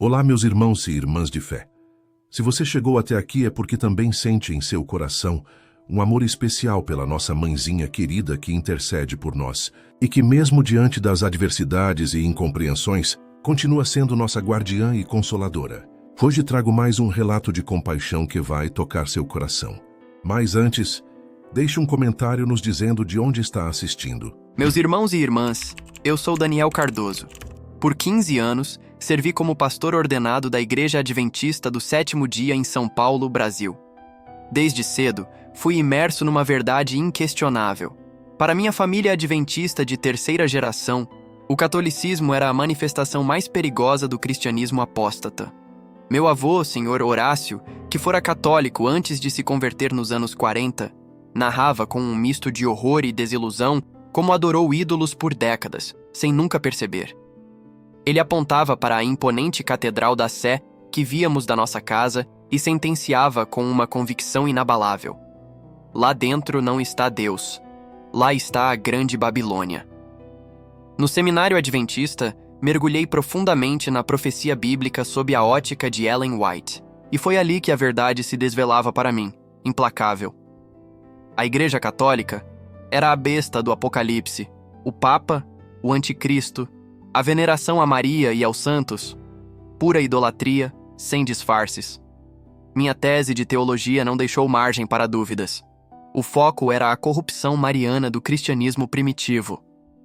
Olá, meus irmãos e irmãs de fé. Se você chegou até aqui é porque também sente em seu coração um amor especial pela nossa mãezinha querida que intercede por nós e que, mesmo diante das adversidades e incompreensões, continua sendo nossa guardiã e consoladora. Hoje trago mais um relato de compaixão que vai tocar seu coração. Mas antes, deixe um comentário nos dizendo de onde está assistindo. Meus irmãos e irmãs, eu sou Daniel Cardoso. Por 15 anos, servi como pastor ordenado da Igreja Adventista do Sétimo Dia em São Paulo, Brasil. Desde cedo, fui imerso numa verdade inquestionável. Para minha família adventista de terceira geração, o catolicismo era a manifestação mais perigosa do cristianismo apóstata. Meu avô, Sr. Horácio, que fora católico antes de se converter nos anos 40, narrava com um misto de horror e desilusão como adorou ídolos por décadas, sem nunca perceber. Ele apontava para a imponente Catedral da Sé que víamos da nossa casa e sentenciava com uma convicção inabalável: lá dentro não está Deus, lá está a Grande Babilônia. No seminário adventista, mergulhei profundamente na profecia bíblica sob a ótica de Ellen White, e foi ali que a verdade se desvelava para mim, implacável. A Igreja Católica era a besta do Apocalipse, o Papa, o Anticristo, a veneração a Maria e aos santos, pura idolatria, sem disfarces. Minha tese de teologia não deixou margem para dúvidas. O foco era a corrupção mariana do cristianismo primitivo.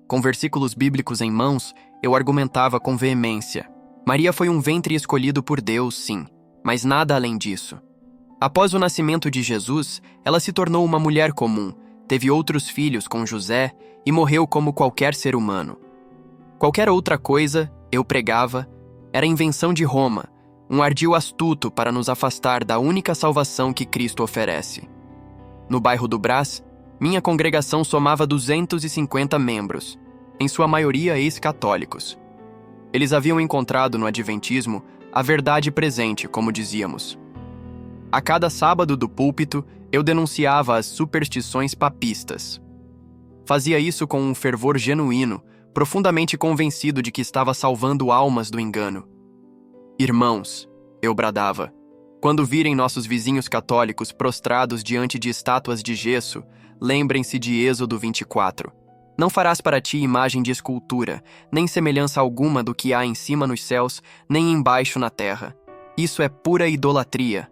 Com versículos bíblicos em mãos, eu argumentava com veemência. Maria foi um ventre escolhido por Deus, sim, mas nada além disso. Após o nascimento de Jesus, ela se tornou uma mulher comum, teve outros filhos com José e morreu como qualquer ser humano. Qualquer outra coisa, eu pregava, era invenção de Roma, um ardil astuto para nos afastar da única salvação que Cristo oferece. No bairro do Brás, minha congregação somava 250 membros, em sua maioria ex-católicos. Eles haviam encontrado no adventismo a verdade presente, como dizíamos. A cada sábado do púlpito, eu denunciava as superstições papistas. Fazia isso com um fervor genuíno, profundamente convencido de que estava salvando almas do engano. Irmãos, eu bradava, quando virem nossos vizinhos católicos prostrados diante de estátuas de gesso, lembrem-se de Êxodo 24. Não farás para ti imagem de escultura, nem semelhança alguma do que há em cima nos céus, nem embaixo na terra. Isso é pura idolatria.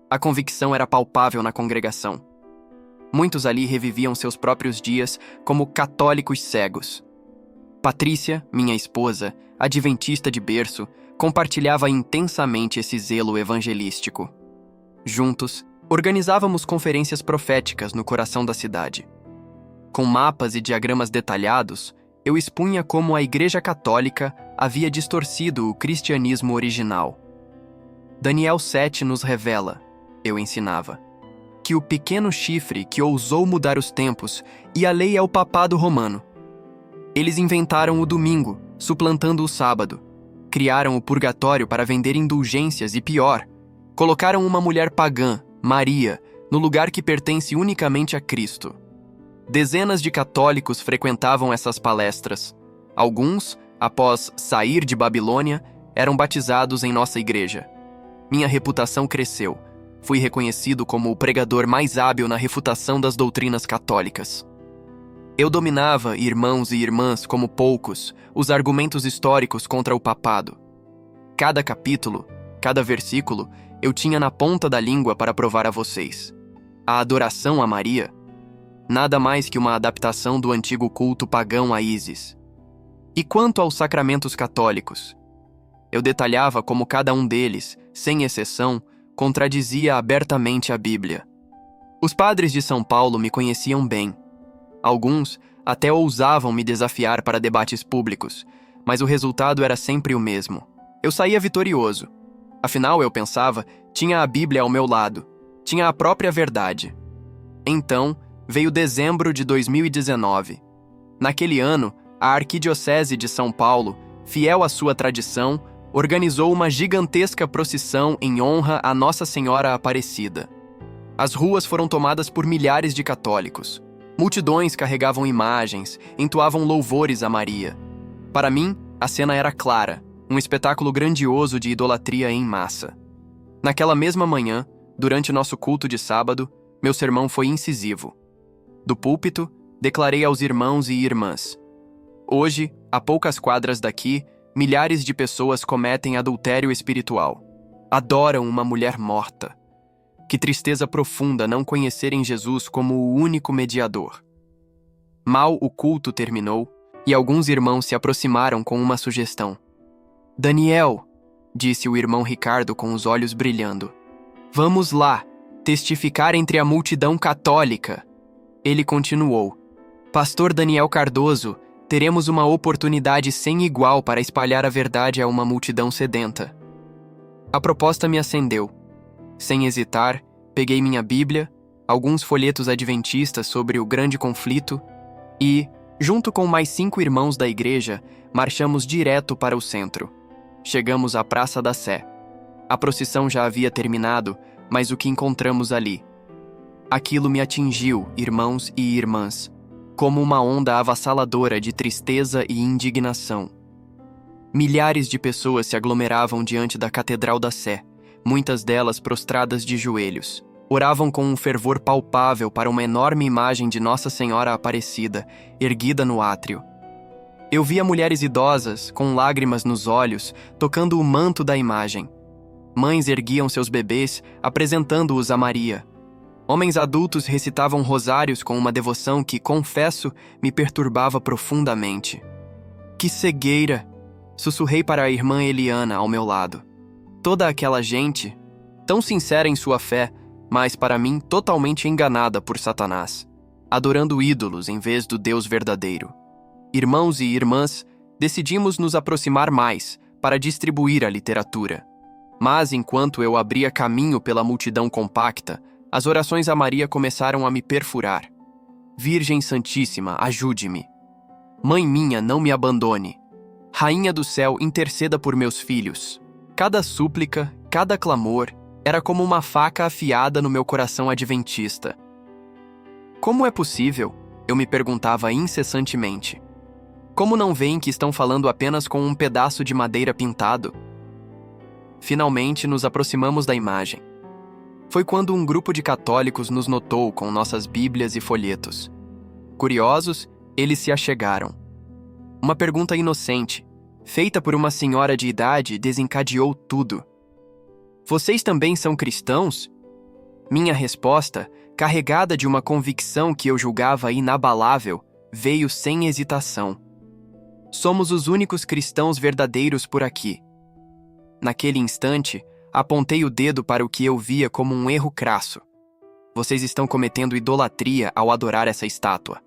A convicção era palpável na congregação. Muitos ali reviviam seus próprios dias como católicos cegos. Patrícia, minha esposa, adventista de berço, compartilhava intensamente esse zelo evangelístico. Juntos, organizávamos conferências proféticas no coração da cidade. Com mapas e diagramas detalhados, eu expunha como a Igreja Católica havia distorcido o cristianismo original. Daniel 7 nos revela, eu ensinava, que o pequeno chifre que ousou mudar os tempos e a lei é o papado romano. Eles inventaram o domingo, suplantando o sábado. Criaram o purgatório para vender indulgências e, pior, colocaram uma mulher pagã, Maria, no lugar que pertence unicamente a Cristo. Dezenas de católicos frequentavam essas palestras. Alguns, após sair de Babilônia, eram batizados em nossa igreja. Minha reputação cresceu. Fui reconhecido como o pregador mais hábil na refutação das doutrinas católicas. Eu dominava, irmãos e irmãs, como poucos, os argumentos históricos contra o papado. Cada capítulo, cada versículo, eu tinha na ponta da língua para provar a vocês. A adoração a Maria, nada mais que uma adaptação do antigo culto pagão a Ísis. E quanto aos sacramentos católicos? Eu detalhava como cada um deles, sem exceção, contradizia abertamente a Bíblia. Os padres de São Paulo me conheciam bem. Alguns até ousavam me desafiar para debates públicos, mas o resultado era sempre o mesmo. Eu saía vitorioso. Afinal, eu pensava, tinha a Bíblia ao meu lado, tinha a própria verdade. Então, veio dezembro de 2019. Naquele ano, a Arquidiocese de São Paulo, fiel à sua tradição, organizou uma gigantesca procissão em honra a Nossa Senhora Aparecida. As ruas foram tomadas por milhares de católicos. Multidões carregavam imagens, entoavam louvores a Maria. Para mim, a cena era clara. um espetáculo grandioso de idolatria em massa. Naquela mesma manhã, durante nosso culto de sábado, meu sermão foi incisivo. Do púlpito, declarei aos irmãos e irmãs: hoje, a poucas quadras daqui, milhares de pessoas cometem adultério espiritual. Adoram uma mulher morta. Que tristeza profunda não conhecerem Jesus como o único mediador. Mal o culto terminou, e alguns irmãos se aproximaram com uma sugestão. Daniel, disse o irmão Ricardo com os olhos brilhando, vamos lá, testificar entre a multidão católica. Ele continuou, Pastor Daniel Cardoso, teremos uma oportunidade sem igual para espalhar a verdade a uma multidão sedenta. A proposta me acendeu. Sem hesitar, peguei minha Bíblia, alguns folhetos adventistas sobre o grande conflito e, junto com mais 5 irmãos da igreja, marchamos direto para o centro. Chegamos à Praça da Sé. A procissão já havia terminado, mas o que encontramos ali? Aquilo me atingiu, irmãos e irmãs, como uma onda avassaladora de tristeza e indignação. Milhares de pessoas se aglomeravam diante da Catedral da Sé, muitas delas prostradas de joelhos. Oravam com um fervor palpável para uma enorme imagem de Nossa Senhora Aparecida, erguida no átrio. Eu via mulheres idosas, com lágrimas nos olhos, tocando o manto da imagem. Mães erguiam seus bebês, apresentando-os a Maria. Homens adultos recitavam rosários com uma devoção que, confesso, me perturbava profundamente. Que cegueira! Sussurrei para a irmã Eliana ao meu lado. Toda aquela gente, tão sincera em sua fé, mas para mim totalmente enganada por Satanás, adorando ídolos em vez do Deus verdadeiro. Irmãos e irmãs, decidimos nos aproximar mais para distribuir a literatura. Mas enquanto eu abria caminho pela multidão compacta, as orações a Maria começaram a me perfurar. Virgem Santíssima, ajude-me. Mãe minha, não me abandone. Rainha do céu, interceda por meus filhos. Cada súplica, cada clamor, era como uma faca afiada no meu coração adventista. Como é possível? Eu me perguntava incessantemente. Como não veem que estão falando apenas com um pedaço de madeira pintado? Finalmente nos aproximamos da imagem. Foi quando um grupo de católicos nos notou com nossas bíblias e folhetos. Curiosos, eles se achegaram. Uma pergunta inocente, feita por uma senhora de idade, desencadeou tudo. Vocês também são cristãos? Minha resposta, carregada de uma convicção que eu julgava inabalável, veio sem hesitação. Somos os únicos cristãos verdadeiros por aqui. Naquele instante, apontei o dedo para o que eu via como um erro crasso. Vocês estão cometendo idolatria ao adorar essa estátua.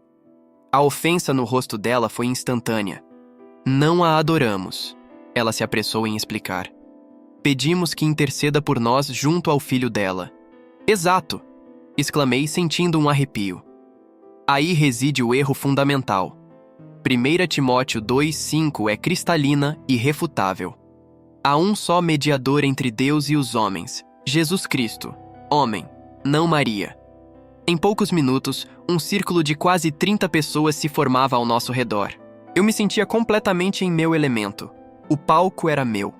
A ofensa no rosto dela foi instantânea. Não a adoramos, ela se apressou em explicar. Pedimos que interceda por nós junto ao filho dela. Exato! Exclamei sentindo um arrepio. Aí reside o erro fundamental. 1 Timóteo 2,5 é cristalina e irrefutável. Há um só mediador entre Deus e os homens, Jesus Cristo, homem, não Maria. Em poucos minutos, um círculo de quase 30 pessoas se formava ao nosso redor. Eu me sentia completamente em meu elemento. O palco era meu.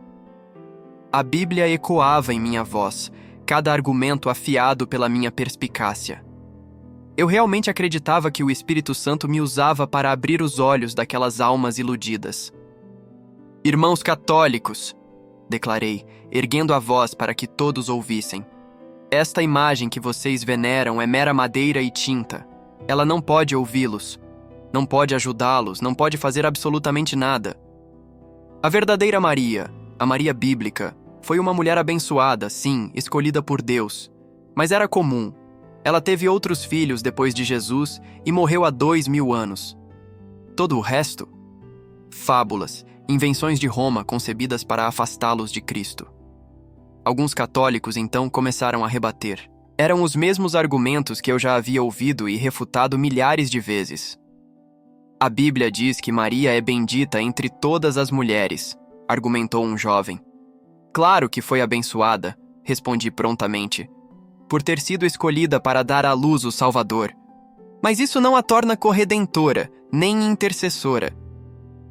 A Bíblia ecoava em minha voz, cada argumento afiado pela minha perspicácia. Eu realmente acreditava que o Espírito Santo me usava para abrir os olhos daquelas almas iludidas. Irmãos católicos, declarei, erguendo a voz para que todos ouvissem. Esta imagem que vocês veneram é mera madeira e tinta. Ela não pode ouvi-los, não pode ajudá-los, não pode fazer absolutamente nada. A verdadeira Maria, a Maria bíblica, foi uma mulher abençoada, sim, escolhida por Deus. Mas era comum. Ela teve outros filhos depois de Jesus e morreu há 2000 anos. Todo o resto? Fábulas, invenções de Roma concebidas para afastá-los de Cristo. Alguns católicos então começaram a rebater. Eram os mesmos argumentos que eu já havia ouvido e refutado milhares de vezes. A Bíblia diz que Maria é bendita entre todas as mulheres, argumentou um jovem. Claro que foi abençoada, respondi prontamente, por ter sido escolhida para dar à luz o Salvador. Mas isso não a torna corredentora, nem intercessora.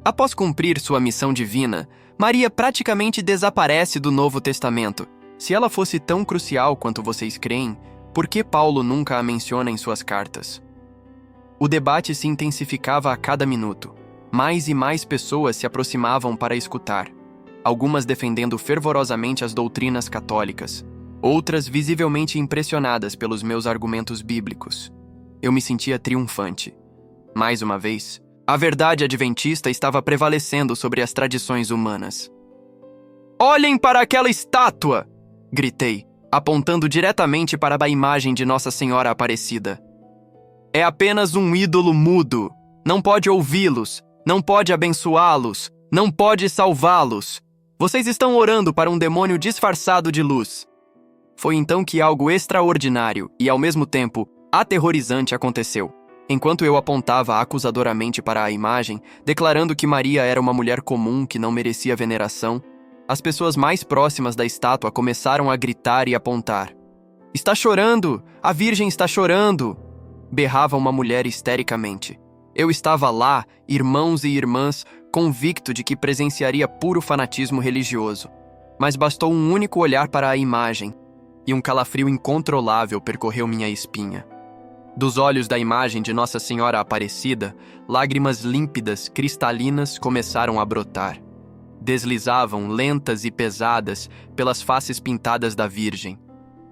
Após cumprir sua missão divina, Maria praticamente desaparece do Novo Testamento. Se ela fosse tão crucial quanto vocês creem, por que Paulo nunca a menciona em suas cartas? O debate se intensificava a cada minuto. Mais e mais pessoas se aproximavam para escutar, algumas defendendo fervorosamente as doutrinas católicas, outras visivelmente impressionadas pelos meus argumentos bíblicos. Eu me sentia triunfante. Mais uma vez, a verdade adventista estava prevalecendo sobre as tradições humanas. "Olhem para aquela estátua!" gritei, apontando diretamente para a imagem de Nossa Senhora Aparecida. "É apenas um ídolo mudo. Não pode ouvi-los, não pode abençoá-los, não pode salvá-los. Vocês estão orando para um demônio disfarçado de luz." Foi então que algo extraordinário e, ao mesmo tempo, aterrorizante aconteceu. Enquanto eu apontava acusadoramente para a imagem, declarando que Maria era uma mulher comum que não merecia veneração, as pessoas mais próximas da estátua começaram a gritar e apontar. "Está chorando! A Virgem está chorando!" berrava uma mulher histericamente. Eu estava lá, irmãos e irmãs, convicto de que presenciaria puro fanatismo religioso. Mas bastou um único olhar para a imagem, e um calafrio incontrolável percorreu minha espinha. Dos olhos da imagem de Nossa Senhora Aparecida, lágrimas límpidas, cristalinas começaram a brotar. Deslizavam, lentas e pesadas, pelas faces pintadas da Virgem.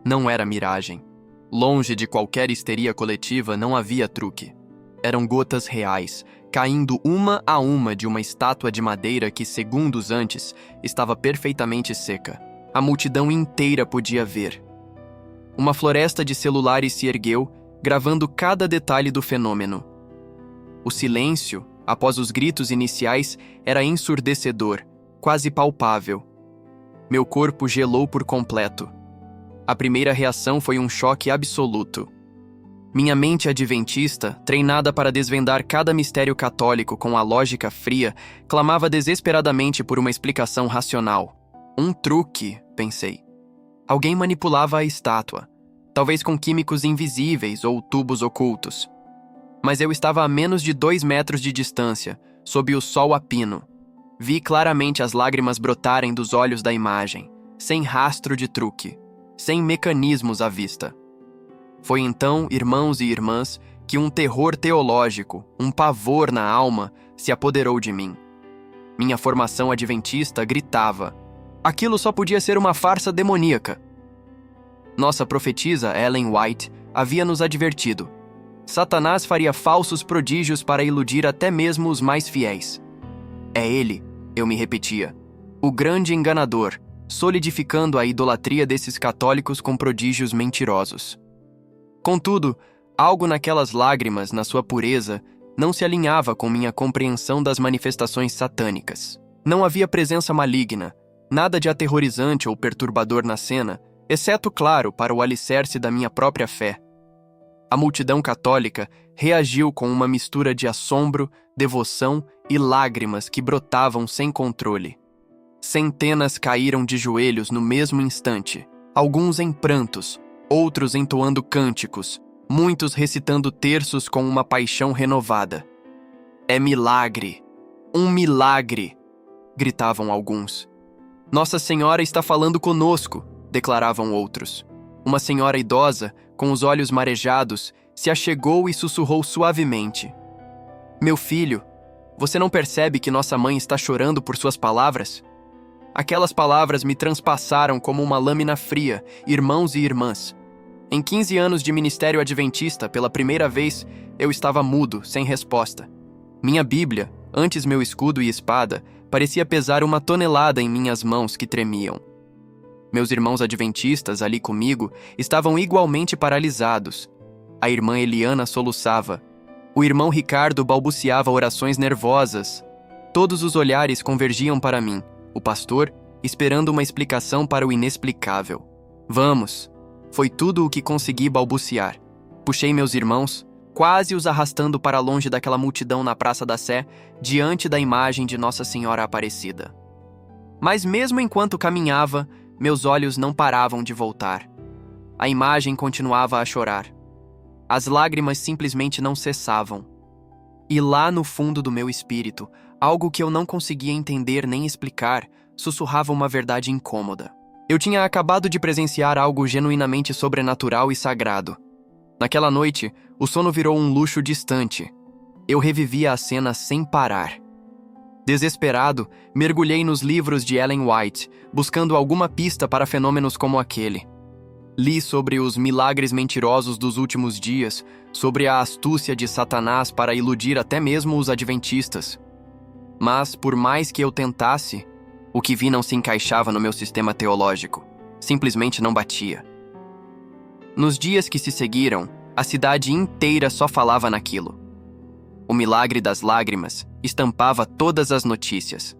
Não era miragem. Longe de qualquer histeria coletiva, não havia truque. Eram gotas reais, caindo uma a uma de uma estátua de madeira que, segundos antes, estava perfeitamente seca. A multidão inteira podia ver. Uma floresta de celulares se ergueu, gravando cada detalhe do fenômeno. O silêncio, após os gritos iniciais, era ensurdecedor, quase palpável. Meu corpo gelou por completo. A primeira reação foi um choque absoluto. Minha mente adventista, treinada para desvendar cada mistério católico com a lógica fria, clamava desesperadamente por uma explicação racional. Um truque, pensei. Alguém manipulava a estátua, talvez com químicos invisíveis ou tubos ocultos. Mas eu estava a menos de 2 metros de distância, sob o sol a pino. Vi claramente as lágrimas brotarem dos olhos da imagem, sem rastro de truque, sem mecanismos à vista. Foi então, irmãos e irmãs, que um terror teológico, um pavor na alma, se apoderou de mim. Minha formação adventista gritava. Aquilo só podia ser uma farsa demoníaca. Nossa profetisa Ellen White havia nos advertido. Satanás faria falsos prodígios para iludir até mesmo os mais fiéis. É ele, eu me repetia, o grande enganador, solidificando a idolatria desses católicos com prodígios mentirosos. Contudo, algo naquelas lágrimas, na sua pureza, não se alinhava com minha compreensão das manifestações satânicas. Não havia presença maligna, nada de aterrorizante ou perturbador na cena, exceto, claro, para o alicerce da minha própria fé. A multidão católica reagiu com uma mistura de assombro, devoção e lágrimas que brotavam sem controle. Centenas caíram de joelhos no mesmo instante, alguns em prantos, outros entoando cânticos, muitos recitando terços com uma paixão renovada. "É milagre! Um milagre!" gritavam alguns. "Nossa Senhora está falando conosco!" declaravam outros. Uma senhora idosa, com os olhos marejados, se achegou e sussurrou suavemente. "Meu filho, você não percebe que nossa mãe está chorando por suas palavras?" Aquelas palavras me transpassaram como uma lâmina fria, irmãos e irmãs. Em 15 anos de ministério adventista, pela primeira vez, eu estava mudo, sem resposta. Minha Bíblia, antes meu escudo e espada, parecia pesar 1 tonelada em minhas mãos que tremiam. Meus irmãos adventistas, ali comigo, estavam igualmente paralisados. A irmã Eliana soluçava. O irmão Ricardo balbuciava orações nervosas. Todos os olhares convergiam para mim, o pastor, esperando uma explicação para o inexplicável. "Vamos!" Foi tudo o que consegui balbuciar. Puxei meus irmãos, quase os arrastando para longe daquela multidão na Praça da Sé, diante da imagem de Nossa Senhora Aparecida. Mas mesmo enquanto caminhava, meus olhos não paravam de voltar. A imagem continuava a chorar. As lágrimas simplesmente não cessavam. E lá no fundo do meu espírito, algo que eu não conseguia entender nem explicar, sussurrava uma verdade incômoda. Eu tinha acabado de presenciar algo genuinamente sobrenatural e sagrado. Naquela noite, o sono virou um luxo distante. Eu revivia a cena sem parar. Desesperado, mergulhei nos livros de Ellen White, buscando alguma pista para fenômenos como aquele. Li sobre os milagres mentirosos dos últimos dias, sobre a astúcia de Satanás para iludir até mesmo os adventistas. Mas, por mais que eu tentasse, o que vi não se encaixava no meu sistema teológico. Simplesmente não batia. Nos dias que se seguiram, a cidade inteira só falava naquilo. O milagre das lágrimas estampava todas as notícias.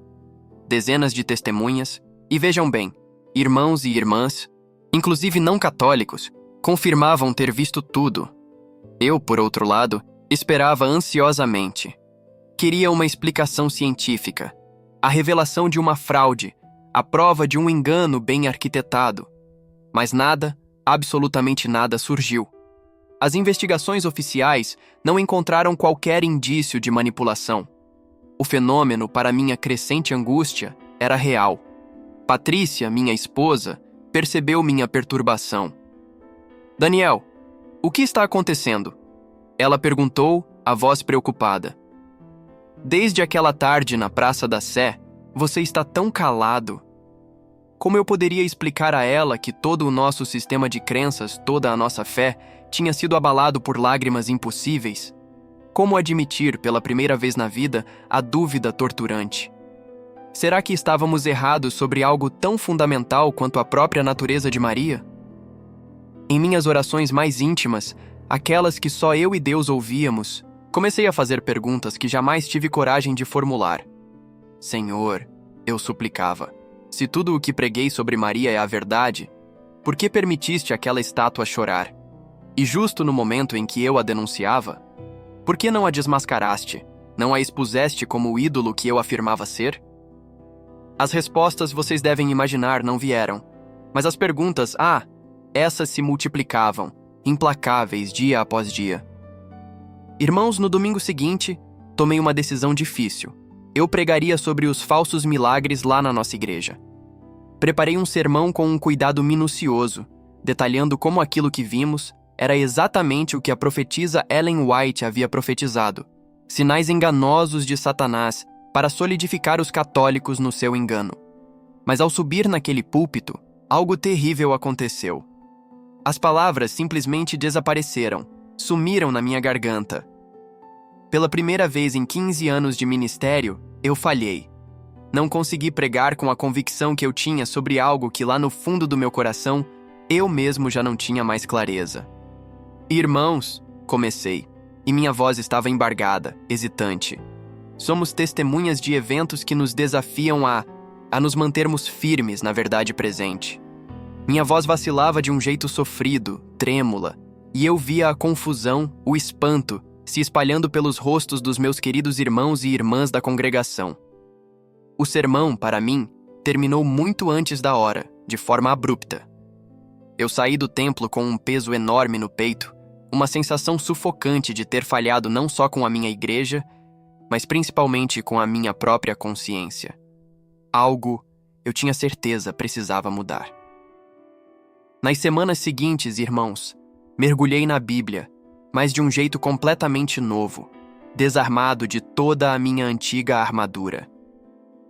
Dezenas de testemunhas, e vejam bem, irmãos e irmãs, inclusive não católicos, confirmavam ter visto tudo. Eu, por outro lado, esperava ansiosamente. Queria uma explicação científica, a revelação de uma fraude, a prova de um engano bem arquitetado. Mas nada, absolutamente nada surgiu. As investigações oficiais não encontraram qualquer indício de manipulação. O fenômeno, para minha crescente angústia, era real. Patrícia, minha esposa, percebeu minha perturbação. Daniel, o que está acontecendo? Ela perguntou, a voz preocupada. Desde aquela tarde na Praça da Sé, você está tão calado. Como eu poderia explicar a ela que todo o nosso sistema de crenças, toda a nossa fé, tinha sido abalado por lágrimas impossíveis? Como admitir, pela primeira vez na vida, a dúvida torturante? Será que estávamos errados sobre algo tão fundamental quanto a própria natureza de Maria? Em minhas orações mais íntimas, aquelas que só eu e Deus ouvíamos, comecei a fazer perguntas que jamais tive coragem de formular. Senhor, eu suplicava, se tudo o que preguei sobre Maria é a verdade, por que permitiste aquela estátua chorar? E justo no momento em que eu a denunciava, por que não a desmascaraste, não a expuseste como o ídolo que eu afirmava ser? As respostas, vocês devem imaginar, não vieram, mas as perguntas, essas se multiplicavam, implacáveis dia após dia. Irmãos, no domingo seguinte, tomei uma decisão difícil. Eu pregaria sobre os falsos milagres lá na nossa igreja. Preparei um sermão com um cuidado minucioso, detalhando como aquilo que vimos era exatamente o que a profetisa Ellen White havia profetizado, sinais enganosos de Satanás para solidificar os católicos no seu engano. Mas ao subir naquele púlpito, algo terrível aconteceu. As palavras simplesmente desapareceram, sumiram na minha garganta. Pela primeira vez em 15 anos de ministério, eu falhei. Não consegui pregar com a convicção que eu tinha sobre algo que lá no fundo do meu coração, eu mesmo já não tinha mais clareza. Irmãos, comecei, e minha voz estava embargada, hesitante. Somos testemunhas de eventos que nos desafiam a nos mantermos firmes na verdade presente. Minha voz vacilava de um jeito sofrido, trêmula, e eu via a confusão, o espanto, se espalhando pelos rostos dos meus queridos irmãos e irmãs da congregação. O sermão, para mim, terminou muito antes da hora, de forma abrupta. Eu saí do templo com um peso enorme no peito, uma sensação sufocante de ter falhado não só com a minha igreja, mas principalmente com a minha própria consciência. Algo, eu tinha certeza, precisava mudar. Nas semanas seguintes, irmãos, mergulhei na Bíblia, mas de um jeito completamente novo, desarmado de toda a minha antiga armadura.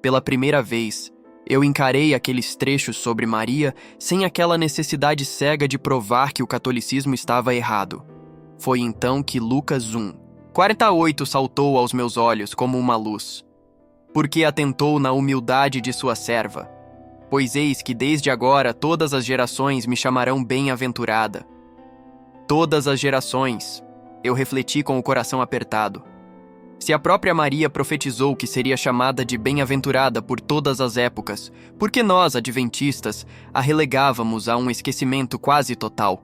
Pela primeira vez, eu encarei aqueles trechos sobre Maria sem aquela necessidade cega de provar que o catolicismo estava errado. Foi então que Lucas 1:48 saltou aos meus olhos como uma luz. Porque atentou na humildade de sua serva. Pois eis que desde agora todas as gerações me chamarão bem-aventurada. Todas as gerações, eu refleti com o coração apertado. Se a própria Maria profetizou que seria chamada de bem-aventurada por todas as épocas, por que nós, adventistas, a relegávamos a um esquecimento quase total?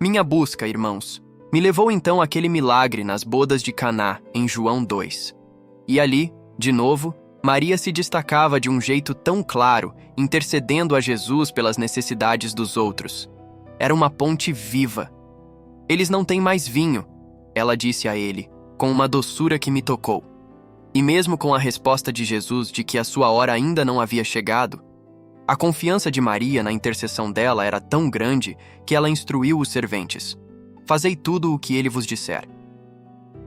Minha busca, irmãos, me levou então àquele milagre nas bodas de Caná, em João 2. E ali, de novo, Maria se destacava de um jeito tão claro, intercedendo a Jesus pelas necessidades dos outros. Era uma ponte viva. Eles não têm mais vinho, ela disse a ele, com uma doçura que me tocou. E mesmo com a resposta de Jesus de que a sua hora ainda não havia chegado, a confiança de Maria na intercessão dela era tão grande que ela instruiu os serventes: fazei tudo o que ele vos disser.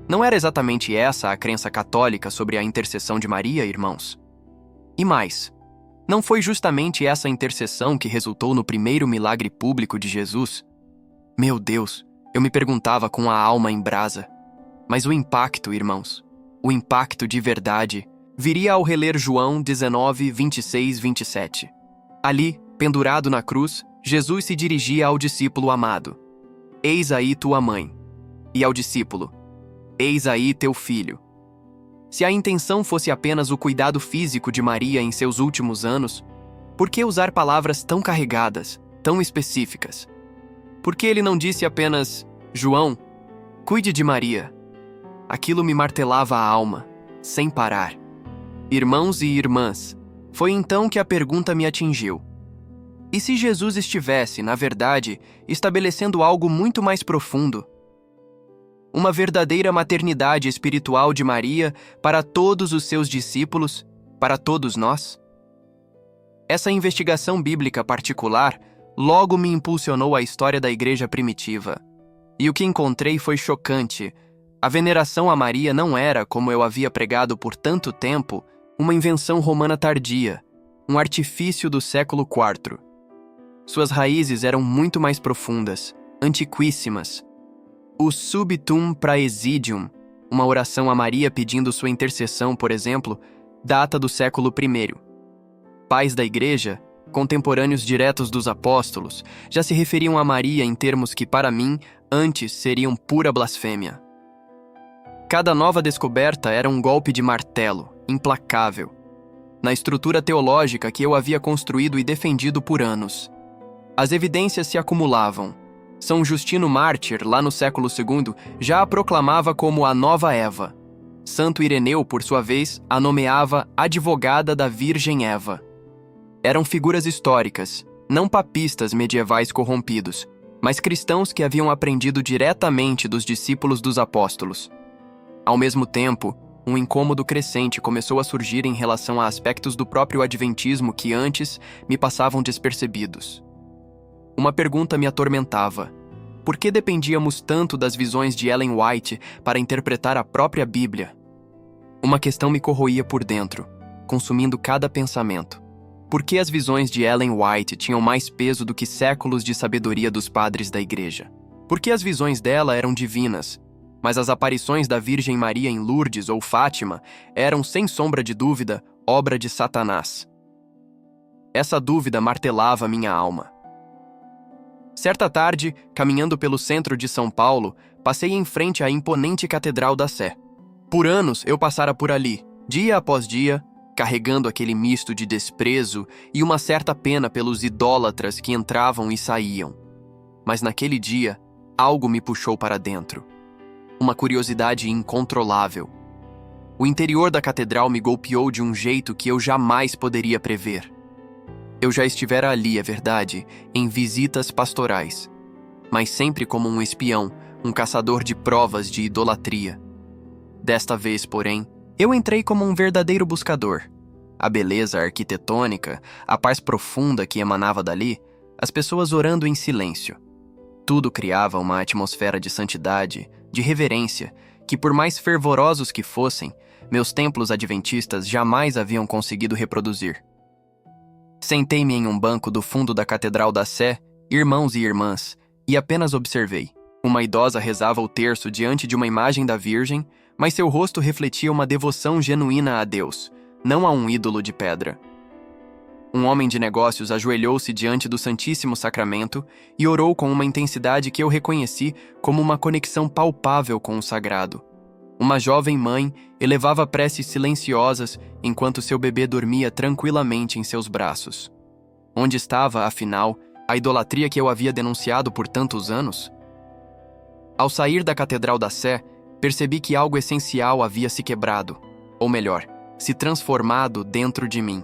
Não era exatamente essa a crença católica sobre a intercessão de Maria, irmãos? E mais, não foi justamente essa intercessão que resultou no primeiro milagre público de Jesus? Meu Deus, eu me perguntava com a alma em brasa. Mas o impacto, irmãos, o impacto de verdade, viria ao reler João 19, 26, 27. Ali, pendurado na cruz, Jesus se dirigia ao discípulo amado: eis aí tua mãe. E ao discípulo: eis aí teu filho. Se a intenção fosse apenas o cuidado físico de Maria em seus últimos anos, por que usar palavras tão carregadas, tão específicas? Por que ele não disse apenas: João, cuide de Maria? Aquilo me martelava a alma, sem parar. Irmãos e irmãs, foi então que a pergunta me atingiu. E se Jesus estivesse, na verdade, estabelecendo algo muito mais profundo? Uma verdadeira maternidade espiritual de Maria para todos os seus discípulos, para todos nós? Essa investigação bíblica particular logo me impulsionou à história da igreja primitiva. E o que encontrei foi chocante. A veneração a Maria não era, como eu havia pregado por tanto tempo, uma invenção romana tardia, um artifício do século IV. Suas raízes eram muito mais profundas, antiquíssimas. O Subitum Praesidium, uma oração a Maria pedindo sua intercessão, por exemplo, data do século I. Pais da Igreja, contemporâneos diretos dos apóstolos, já se referiam a Maria em termos que, para mim, antes seriam pura blasfêmia. Cada nova descoberta era um golpe de martelo, implacável, na estrutura teológica que eu havia construído e defendido por anos. As evidências se acumulavam. São Justino Mártir, lá no século II, já a proclamava como a nova Eva. Santo Ireneu, por sua vez, a nomeava advogada da Virgem Eva. Eram figuras históricas, não papistas medievais corrompidos, mas cristãos que haviam aprendido diretamente dos discípulos dos apóstolos. Ao mesmo tempo, um incômodo crescente começou a surgir em relação a aspectos do próprio adventismo que antes me passavam despercebidos. Uma pergunta me atormentava: por que dependíamos tanto das visões de Ellen White para interpretar a própria Bíblia? Uma questão me corroía por dentro, consumindo cada pensamento. Por que as visões de Ellen White tinham mais peso do que séculos de sabedoria dos padres da Igreja? Por que as visões dela eram divinas, mas as aparições da Virgem Maria em Lourdes ou Fátima eram, sem sombra de dúvida, obra de Satanás? Essa dúvida martelava minha alma. Certa tarde, caminhando pelo centro de São Paulo, passei em frente à imponente Catedral da Sé. Por anos eu passara por ali, dia após dia, carregando aquele misto de desprezo e uma certa pena pelos idólatras que entravam e saíam. Mas naquele dia, algo me puxou para dentro. Uma curiosidade incontrolável. O interior da catedral me golpeou de um jeito que eu jamais poderia prever. Eu já estivera ali, é verdade, em visitas pastorais, mas sempre como um espião, um caçador de provas de idolatria. Desta vez, porém, eu entrei como um verdadeiro buscador. A beleza arquitetônica, a paz profunda que emanava dali, as pessoas orando em silêncio. Tudo criava uma atmosfera de santidade, de reverência, que por mais fervorosos que fossem, meus templos adventistas jamais haviam conseguido reproduzir. Sentei-me em um banco do fundo da Catedral da Sé, irmãos e irmãs, e apenas observei. Uma idosa rezava o terço diante de uma imagem da Virgem, mas seu rosto refletia uma devoção genuína a Deus, não a um ídolo de pedra. Um homem de negócios ajoelhou-se diante do Santíssimo Sacramento e orou com uma intensidade que eu reconheci como uma conexão palpável com o sagrado. Uma jovem mãe elevava preces silenciosas enquanto seu bebê dormia tranquilamente em seus braços. Onde estava, afinal, a idolatria que eu havia denunciado por tantos anos? Ao sair da Catedral da Sé, percebi que algo essencial havia se quebrado, ou melhor, se transformado dentro de mim.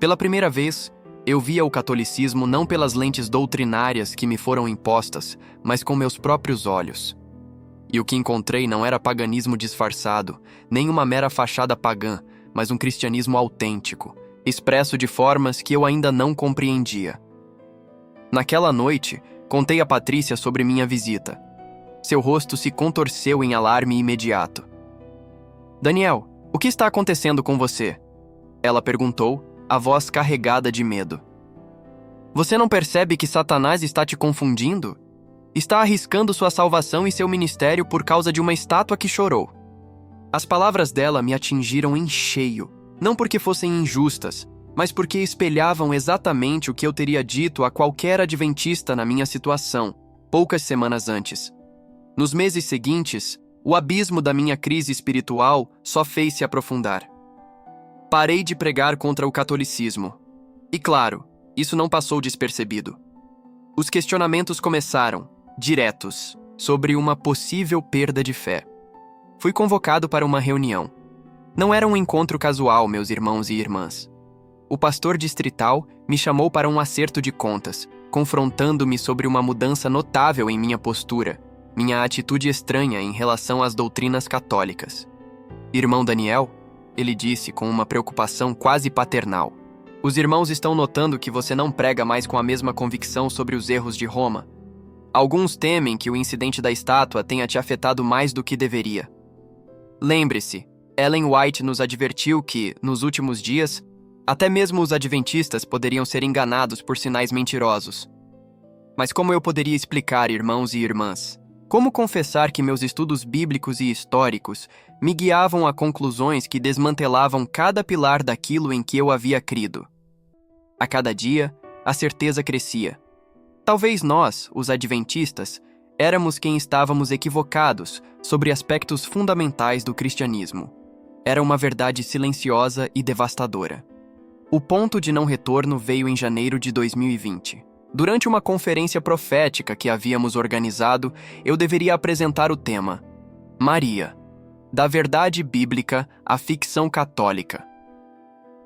Pela primeira vez, eu via o catolicismo não pelas lentes doutrinárias que me foram impostas, mas com meus próprios olhos. E o que encontrei não era paganismo disfarçado, nem uma mera fachada pagã, mas um cristianismo autêntico, expresso de formas que eu ainda não compreendia. Naquela noite, contei a Patrícia sobre minha visita. Seu rosto se contorceu em alarme imediato. "Daniel, o que está acontecendo com você?" Ela perguntou, a voz carregada de medo. "Você não percebe que Satanás está te confundindo? Está arriscando sua salvação e seu ministério por causa de uma estátua que chorou." As palavras dela me atingiram em cheio, não porque fossem injustas, mas porque espelhavam exatamente o que eu teria dito a qualquer adventista na minha situação, poucas semanas antes. Nos meses seguintes, o abismo da minha crise espiritual só fez se aprofundar. Parei de pregar contra o catolicismo. E claro, isso não passou despercebido. Os questionamentos começaram, diretos, sobre uma possível perda de fé. Fui convocado para uma reunião. Não era um encontro casual, meus irmãos e irmãs. O pastor distrital me chamou para um acerto de contas, confrontando-me sobre uma mudança notável em minha postura, minha atitude estranha em relação às doutrinas católicas. "Irmão Daniel", ele disse com uma preocupação quase paternal, "os irmãos estão notando que você não prega mais com a mesma convicção sobre os erros de Roma. Alguns temem que o incidente da estátua tenha te afetado mais do que deveria. Lembre-se, Ellen White nos advertiu que, nos últimos dias, até mesmo os adventistas poderiam ser enganados por sinais mentirosos. Mas como eu poderia explicar, irmãos e irmãs? Como confessar que meus estudos bíblicos e históricos me guiavam a conclusões que desmantelavam cada pilar daquilo em que eu havia crido? A cada dia, a certeza crescia. Talvez nós, os adventistas, éramos quem estávamos equivocados sobre aspectos fundamentais do cristianismo. Era uma verdade silenciosa e devastadora. O ponto de não retorno veio em janeiro de 2020. Durante uma conferência profética que havíamos organizado, eu deveria apresentar o tema Maria, da verdade bíblica à ficção católica.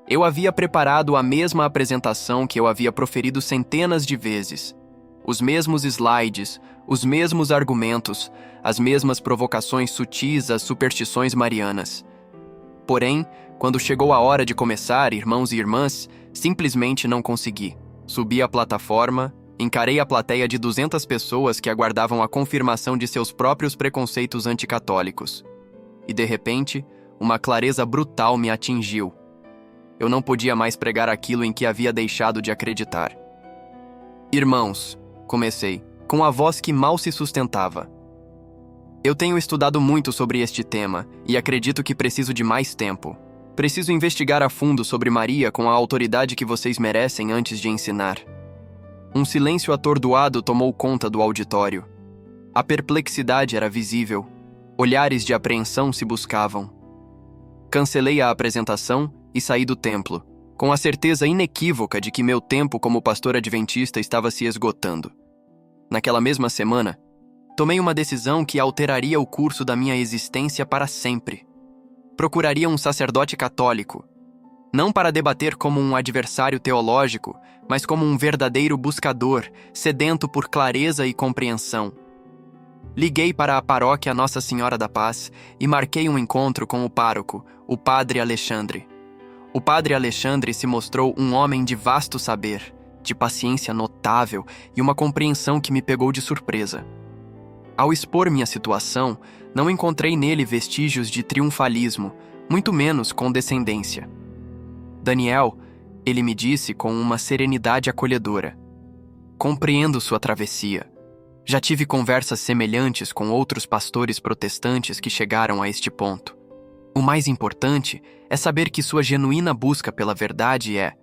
Eu havia preparado a mesma apresentação que eu havia proferido centenas de vezes. Os mesmos slides, os mesmos argumentos, as mesmas provocações sutis às superstições marianas. Porém, quando chegou a hora de começar, irmãos e irmãs, simplesmente não consegui. Subi à plataforma, encarei a plateia de 200 pessoas que aguardavam a confirmação de seus próprios preconceitos anticatólicos. E, de repente, uma clareza brutal me atingiu. Eu não podia mais pregar aquilo em que havia deixado de acreditar. "Irmãos", comecei, com a voz que mal se sustentava. "Eu tenho estudado muito sobre este tema e acredito que preciso de mais tempo. Preciso investigar a fundo sobre Maria com a autoridade que vocês merecem antes de ensinar." Um silêncio atordoado tomou conta do auditório. A perplexidade era visível. Olhares de apreensão se buscavam. Cancelei a apresentação e saí do templo, com a certeza inequívoca de que meu tempo como pastor adventista estava se esgotando. Naquela mesma semana, tomei uma decisão que alteraria o curso da minha existência para sempre. Procuraria um sacerdote católico, não para debater como um adversário teológico, mas como um verdadeiro buscador, sedento por clareza e compreensão. Liguei para a paróquia Nossa Senhora da Paz e marquei um encontro com o pároco, o Padre Alexandre. O Padre Alexandre se mostrou um homem de vasto saber, de paciência notável e uma compreensão que me pegou de surpresa. Ao expor minha situação, não encontrei nele vestígios de triunfalismo, muito menos condescendência. "Daniel", ele me disse com uma serenidade acolhedora, "compreendo sua travessia. Já tive conversas semelhantes com outros pastores protestantes que chegaram a este ponto. O mais importante é saber que sua genuína busca pela verdade é,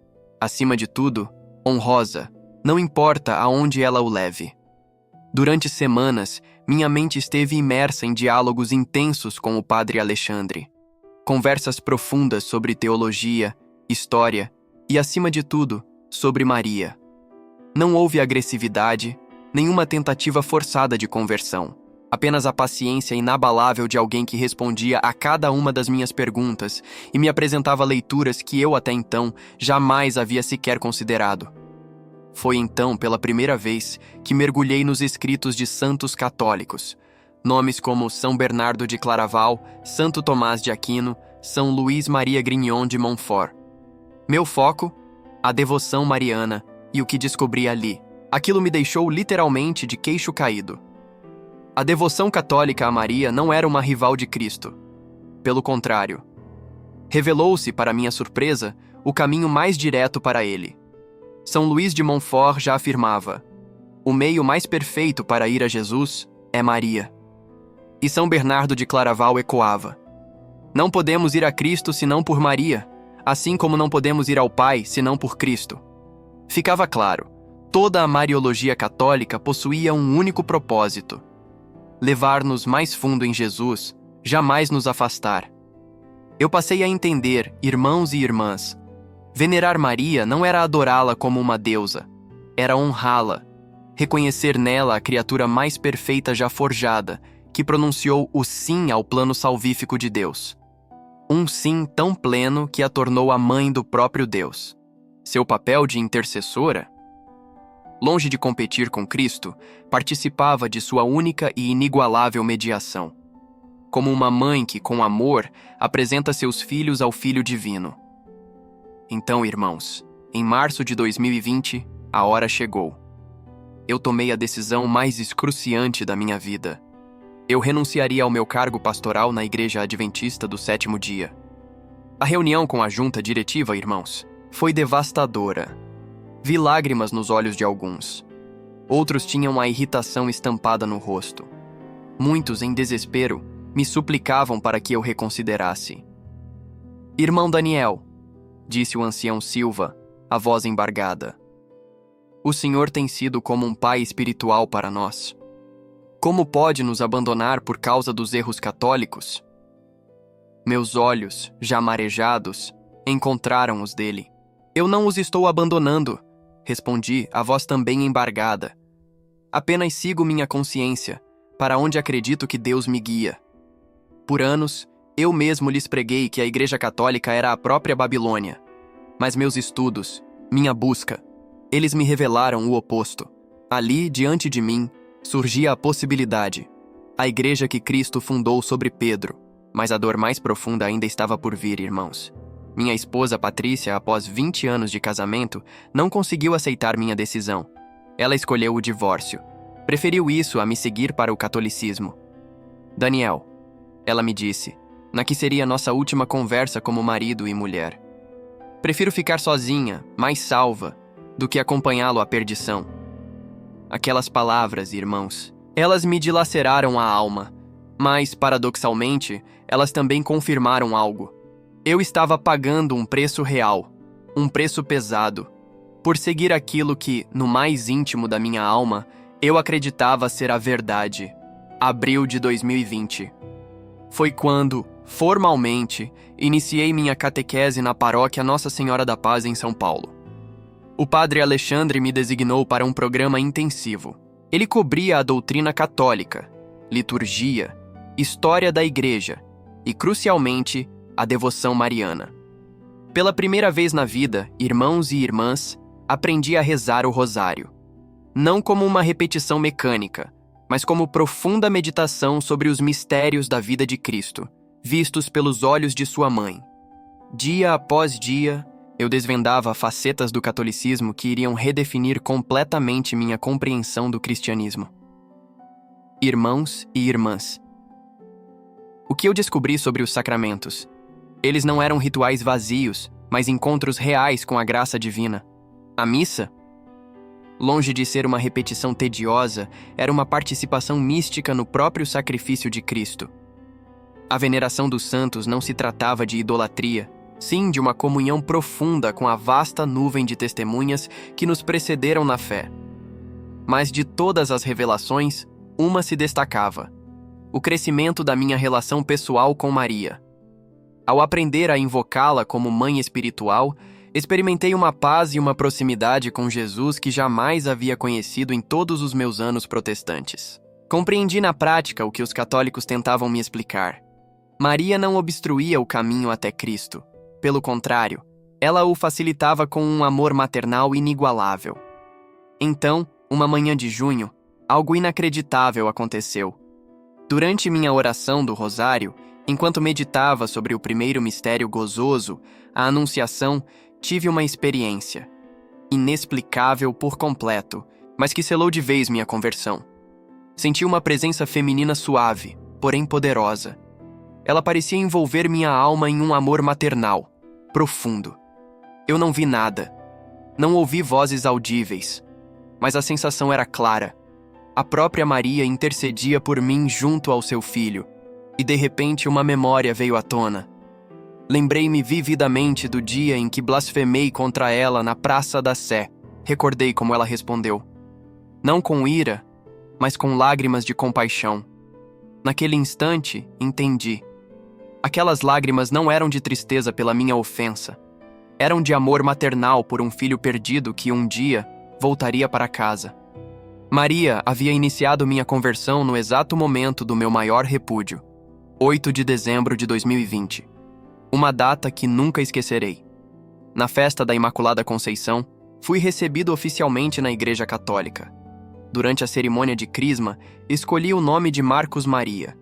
acima de tudo, honrosa, não importa aonde ela o leve." Durante semanas, minha mente esteve imersa em diálogos intensos com o Padre Alexandre. Conversas profundas sobre teologia, história e, acima de tudo, sobre Maria. Não houve agressividade, nenhuma tentativa forçada de conversão. Apenas a paciência inabalável de alguém que respondia a cada uma das minhas perguntas e me apresentava leituras que eu até então jamais havia sequer considerado. Foi então, pela primeira vez, que mergulhei nos escritos de santos católicos, Nomes como São Bernardo de Claraval, Santo Tomás de Aquino, São Luís Maria Grignon de Montfort. Meu foco? A devoção mariana e o que descobri ali. Aquilo me deixou literalmente de queixo caído. A devoção católica a Maria não era uma rival de Cristo. Pelo contrário. Revelou-se, para minha surpresa, o caminho mais direto para ele. São Luís de Montfort já afirmava: o meio mais perfeito para ir a Jesus é Maria. E São Bernardo de Claraval ecoava: não podemos ir a Cristo senão por Maria, assim como não podemos ir ao Pai senão por Cristo. Ficava claro, toda a Mariologia católica possuía um único propósito: levar-nos mais fundo em Jesus, jamais nos afastar. Eu passei a entender, irmãos e irmãs, venerar Maria não era adorá-la como uma deusa, era honrá-la, reconhecer nela a criatura mais perfeita já forjada, que pronunciou o sim ao plano salvífico de Deus. Um sim tão pleno que a tornou a mãe do próprio Deus. Seu papel de intercessora, longe de competir com Cristo, participava de sua única e inigualável mediação. Como uma mãe que, com amor, apresenta seus filhos ao Filho Divino. Então, irmãos, em março de 2020, a hora chegou. Eu tomei a decisão mais excruciante da minha vida. Eu renunciaria ao meu cargo pastoral na Igreja Adventista do Sétimo Dia. A reunião com a junta diretiva, irmãos, foi devastadora. Vi lágrimas nos olhos de alguns. Outros tinham a irritação estampada no rosto. Muitos, em desespero, me suplicavam para que eu reconsiderasse. Irmão Daniel, disse o ancião Silva, a voz embargada, o Senhor tem sido como um pai espiritual para nós. Como pode nos abandonar por causa dos erros católicos? Meus olhos, já marejados, encontraram os dele. Eu não os estou abandonando, respondi, a voz também embargada. Apenas sigo minha consciência, para onde acredito que Deus me guia. Por anos, eu mesmo lhes preguei que a Igreja Católica era a própria Babilônia. Mas meus estudos, minha busca, eles me revelaram o oposto. Ali, diante de mim, surgia a possibilidade. A igreja que Cristo fundou sobre Pedro. Mas a dor mais profunda ainda estava por vir, irmãos. Minha esposa Patrícia, após 20 anos de casamento, não conseguiu aceitar minha decisão. Ela escolheu o divórcio. Preferiu isso a me seguir para o catolicismo. Daniel, ela me disse, na que seria nossa última conversa como marido e mulher. Prefiro ficar sozinha, mais salva, do que acompanhá-lo à perdição. Aquelas palavras, irmãos, elas me dilaceraram a alma, mas, paradoxalmente, elas também confirmaram algo. Eu estava pagando um preço real, um preço pesado, por seguir aquilo que, no mais íntimo da minha alma, eu acreditava ser a verdade. Abril de 2020. Foi quando, formalmente, iniciei minha catequese na paróquia Nossa Senhora da Paz em São Paulo. O padre Alexandre me designou para um programa intensivo. Ele cobria a doutrina católica, liturgia, história da igreja e, crucialmente, a devoção mariana. Pela primeira vez na vida, irmãos e irmãs, aprendi a rezar o rosário. Não como uma repetição mecânica, mas como profunda meditação sobre os mistérios da vida de Cristo, vistos pelos olhos de sua mãe. Dia após dia, eu desvendava facetas do catolicismo que iriam redefinir completamente minha compreensão do cristianismo. Irmãos e irmãs. O que eu descobri sobre os sacramentos? Eles não eram rituais vazios, mas encontros reais com a graça divina. A missa, longe de ser uma repetição tediosa, era uma participação mística no próprio sacrifício de Cristo. A veneração dos santos não se tratava de idolatria, sim de uma comunhão profunda com a vasta nuvem de testemunhas que nos precederam na fé. Mas de todas as revelações, uma se destacava: o crescimento da minha relação pessoal com Maria. Ao aprender a invocá-la como mãe espiritual, experimentei uma paz e uma proximidade com Jesus que jamais havia conhecido em todos os meus anos protestantes. Compreendi na prática o que os católicos tentavam me explicar. Maria não obstruía o caminho até Cristo. Pelo contrário, ela o facilitava com um amor maternal inigualável. Então, uma manhã de junho, algo inacreditável aconteceu. Durante minha oração do rosário, enquanto meditava sobre o primeiro mistério gozoso, a Anunciação, tive uma experiência inexplicável por completo, mas que selou de vez minha conversão. Senti uma presença feminina suave, porém poderosa. Ela parecia envolver minha alma em um amor maternal, profundo. Eu não vi nada. Não ouvi vozes audíveis, mas a sensação era clara. A própria Maria intercedia por mim junto ao seu filho, e de repente uma memória veio à tona. Lembrei-me vividamente do dia em que blasfemei contra ela na Praça da Sé. Recordei como ela respondeu. Não com ira, mas com lágrimas de compaixão. Naquele instante, entendi. Aquelas lágrimas não eram de tristeza pela minha ofensa. Eram de amor maternal por um filho perdido que um dia voltaria para casa. Maria havia iniciado minha conversão no exato momento do meu maior repúdio, 8 de dezembro de 2020. Uma data que nunca esquecerei. Na festa da Imaculada Conceição, fui recebido oficialmente na Igreja Católica. Durante a cerimônia de crisma, escolhi o nome de Marcos Maria,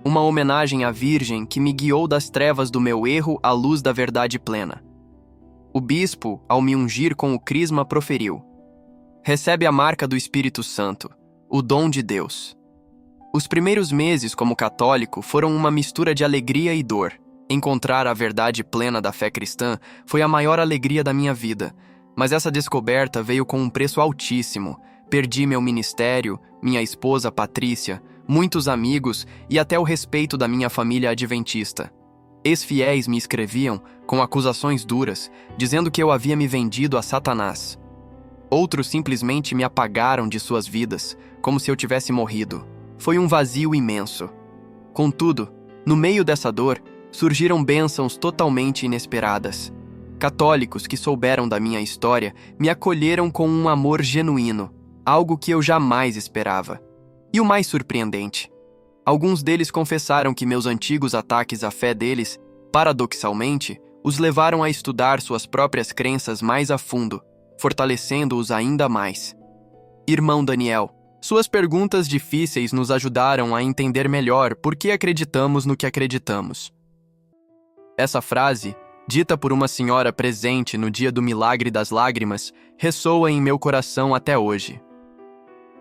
uma homenagem à Virgem que me guiou das trevas do meu erro à luz da verdade plena. O bispo, ao me ungir com o crisma, proferiu: recebe a marca do Espírito Santo, o dom de Deus. Os primeiros meses como católico foram uma mistura de alegria e dor. Encontrar a verdade plena da fé cristã foi a maior alegria da minha vida, mas essa descoberta veio com um preço altíssimo. Perdi meu ministério, minha esposa Patrícia, muitos amigos e até o respeito da minha família adventista. Ex-fiéis me escreviam com acusações duras, dizendo que eu havia me vendido a Satanás. Outros simplesmente me apagaram de suas vidas, como se eu tivesse morrido. Foi um vazio imenso. Contudo, no meio dessa dor, surgiram bênçãos totalmente inesperadas. Católicos que souberam da minha história me acolheram com um amor genuíno, algo que eu jamais esperava. E o mais surpreendente, alguns deles confessaram que meus antigos ataques à fé deles, paradoxalmente, os levaram a estudar suas próprias crenças mais a fundo, fortalecendo-os ainda mais. Irmão Daniel, suas perguntas difíceis nos ajudaram a entender melhor por que acreditamos no que acreditamos. Essa frase, dita por uma senhora presente no dia do Milagre das Lágrimas, ressoa em meu coração até hoje.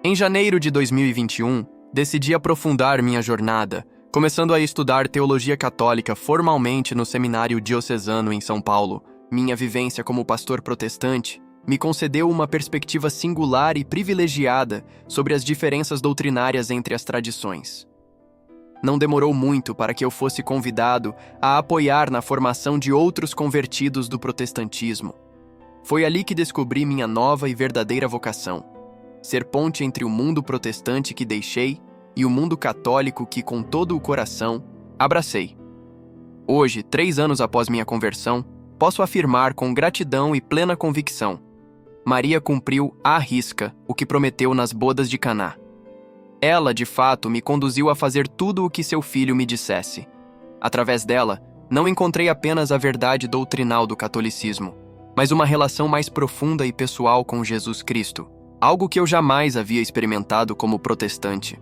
Em janeiro de 2021, decidi aprofundar minha jornada, começando a estudar teologia católica formalmente no Seminário Diocesano em São Paulo. Minha vivência como pastor protestante me concedeu uma perspectiva singular e privilegiada sobre as diferenças doutrinárias entre as tradições. Não demorou muito para que eu fosse convidado a apoiar na formação de outros convertidos do protestantismo. Foi ali que descobri minha nova e verdadeira vocação: ser ponte entre o mundo protestante que deixei e o mundo católico que, com todo o coração, abracei. Hoje, 3 anos após minha conversão, posso afirmar com gratidão e plena convicção: Maria cumpriu à risca o que prometeu nas bodas de Caná. Ela, de fato, me conduziu a fazer tudo o que seu filho me dissesse. Através dela, não encontrei apenas a verdade doutrinal do catolicismo, mas uma relação mais profunda e pessoal com Jesus Cristo, algo que eu jamais havia experimentado como protestante.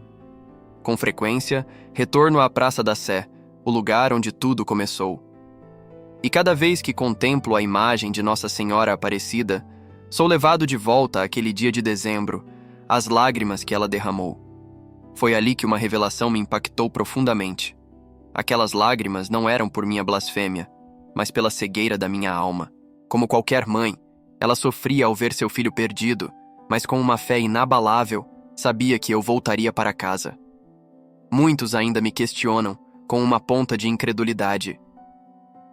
Com frequência, retorno à Praça da Sé, o lugar onde tudo começou. E cada vez que contemplo a imagem de Nossa Senhora Aparecida, sou levado de volta àquele dia de dezembro, às lágrimas que ela derramou. Foi ali que uma revelação me impactou profundamente. Aquelas lágrimas não eram por minha blasfêmia, mas pela cegueira da minha alma. Como qualquer mãe, ela sofria ao ver seu filho perdido, mas com uma fé inabalável, sabia que eu voltaria para casa. Muitos ainda me questionam, com uma ponta de incredulidade.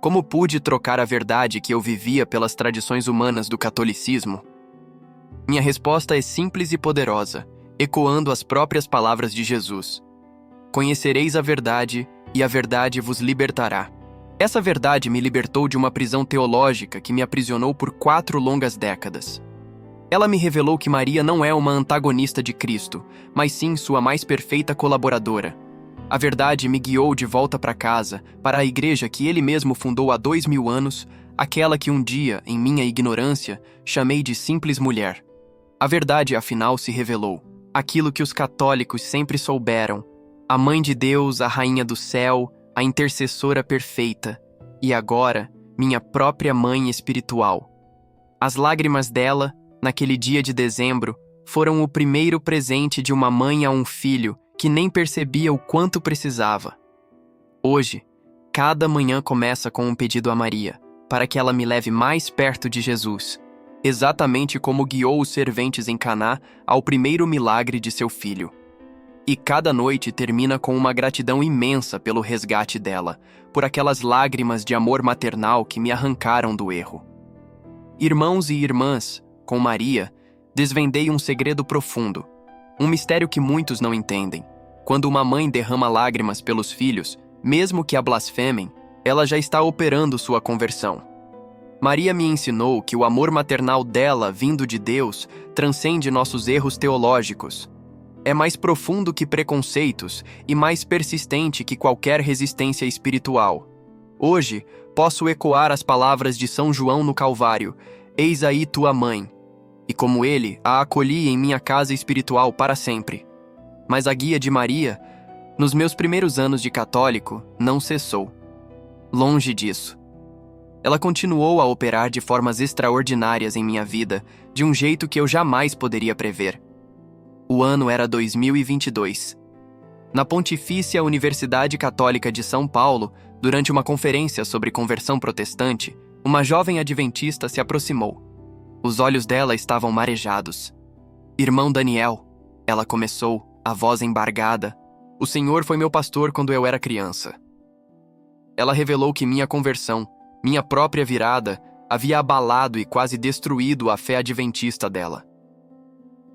Como pude trocar a verdade que eu vivia pelas tradições humanas do catolicismo? Minha resposta é simples e poderosa, ecoando as próprias palavras de Jesus: conhecereis a verdade, e a verdade vos libertará. Essa verdade me libertou de uma prisão teológica que me aprisionou por 4 longas décadas. Ela me revelou que Maria não é uma antagonista de Cristo, mas sim sua mais perfeita colaboradora. A verdade me guiou de volta para casa, para a igreja que ele mesmo fundou há 2000 anos, aquela que um dia, em minha ignorância, chamei de simples mulher. A verdade, afinal, se revelou. Aquilo que os católicos sempre souberam: A Mãe de Deus, a Rainha do Céu, a intercessora perfeita, e agora, minha própria mãe espiritual. As lágrimas dela, naquele dia de dezembro, foram o primeiro presente de uma mãe a um filho que nem percebia o quanto precisava. Hoje, cada manhã começa com um pedido a Maria, para que ela me leve mais perto de Jesus, exatamente como guiou os serventes em Caná ao primeiro milagre de seu filho. E cada noite termina com uma gratidão imensa pelo resgate dela, por aquelas lágrimas de amor maternal que me arrancaram do erro. Irmãos e irmãs, com Maria, desvendei um segredo profundo, um mistério que muitos não entendem. Quando uma mãe derrama lágrimas pelos filhos, mesmo que a blasfemem, ela já está operando sua conversão. Maria me ensinou que o amor maternal dela, vindo de Deus, transcende nossos erros teológicos. É mais profundo que preconceitos e mais persistente que qualquer resistência espiritual. Hoje, posso ecoar as palavras de São João no Calvário: "Eis aí tua mãe." E como ele, a acolhi em minha casa espiritual para sempre. Mas a guia de Maria, nos meus primeiros anos de católico, não cessou. Longe disso. Ela continuou a operar de formas extraordinárias em minha vida, de um jeito que eu jamais poderia prever. O ano era 2022. Na Pontifícia Universidade Católica de São Paulo, durante uma conferência sobre conversão protestante, uma jovem adventista se aproximou. Os olhos dela estavam marejados. "Irmão Daniel", ela começou, a voz embargada, "o Senhor foi meu pastor quando eu era criança." Ela revelou que minha conversão, minha própria virada, havia abalado e quase destruído a fé adventista dela.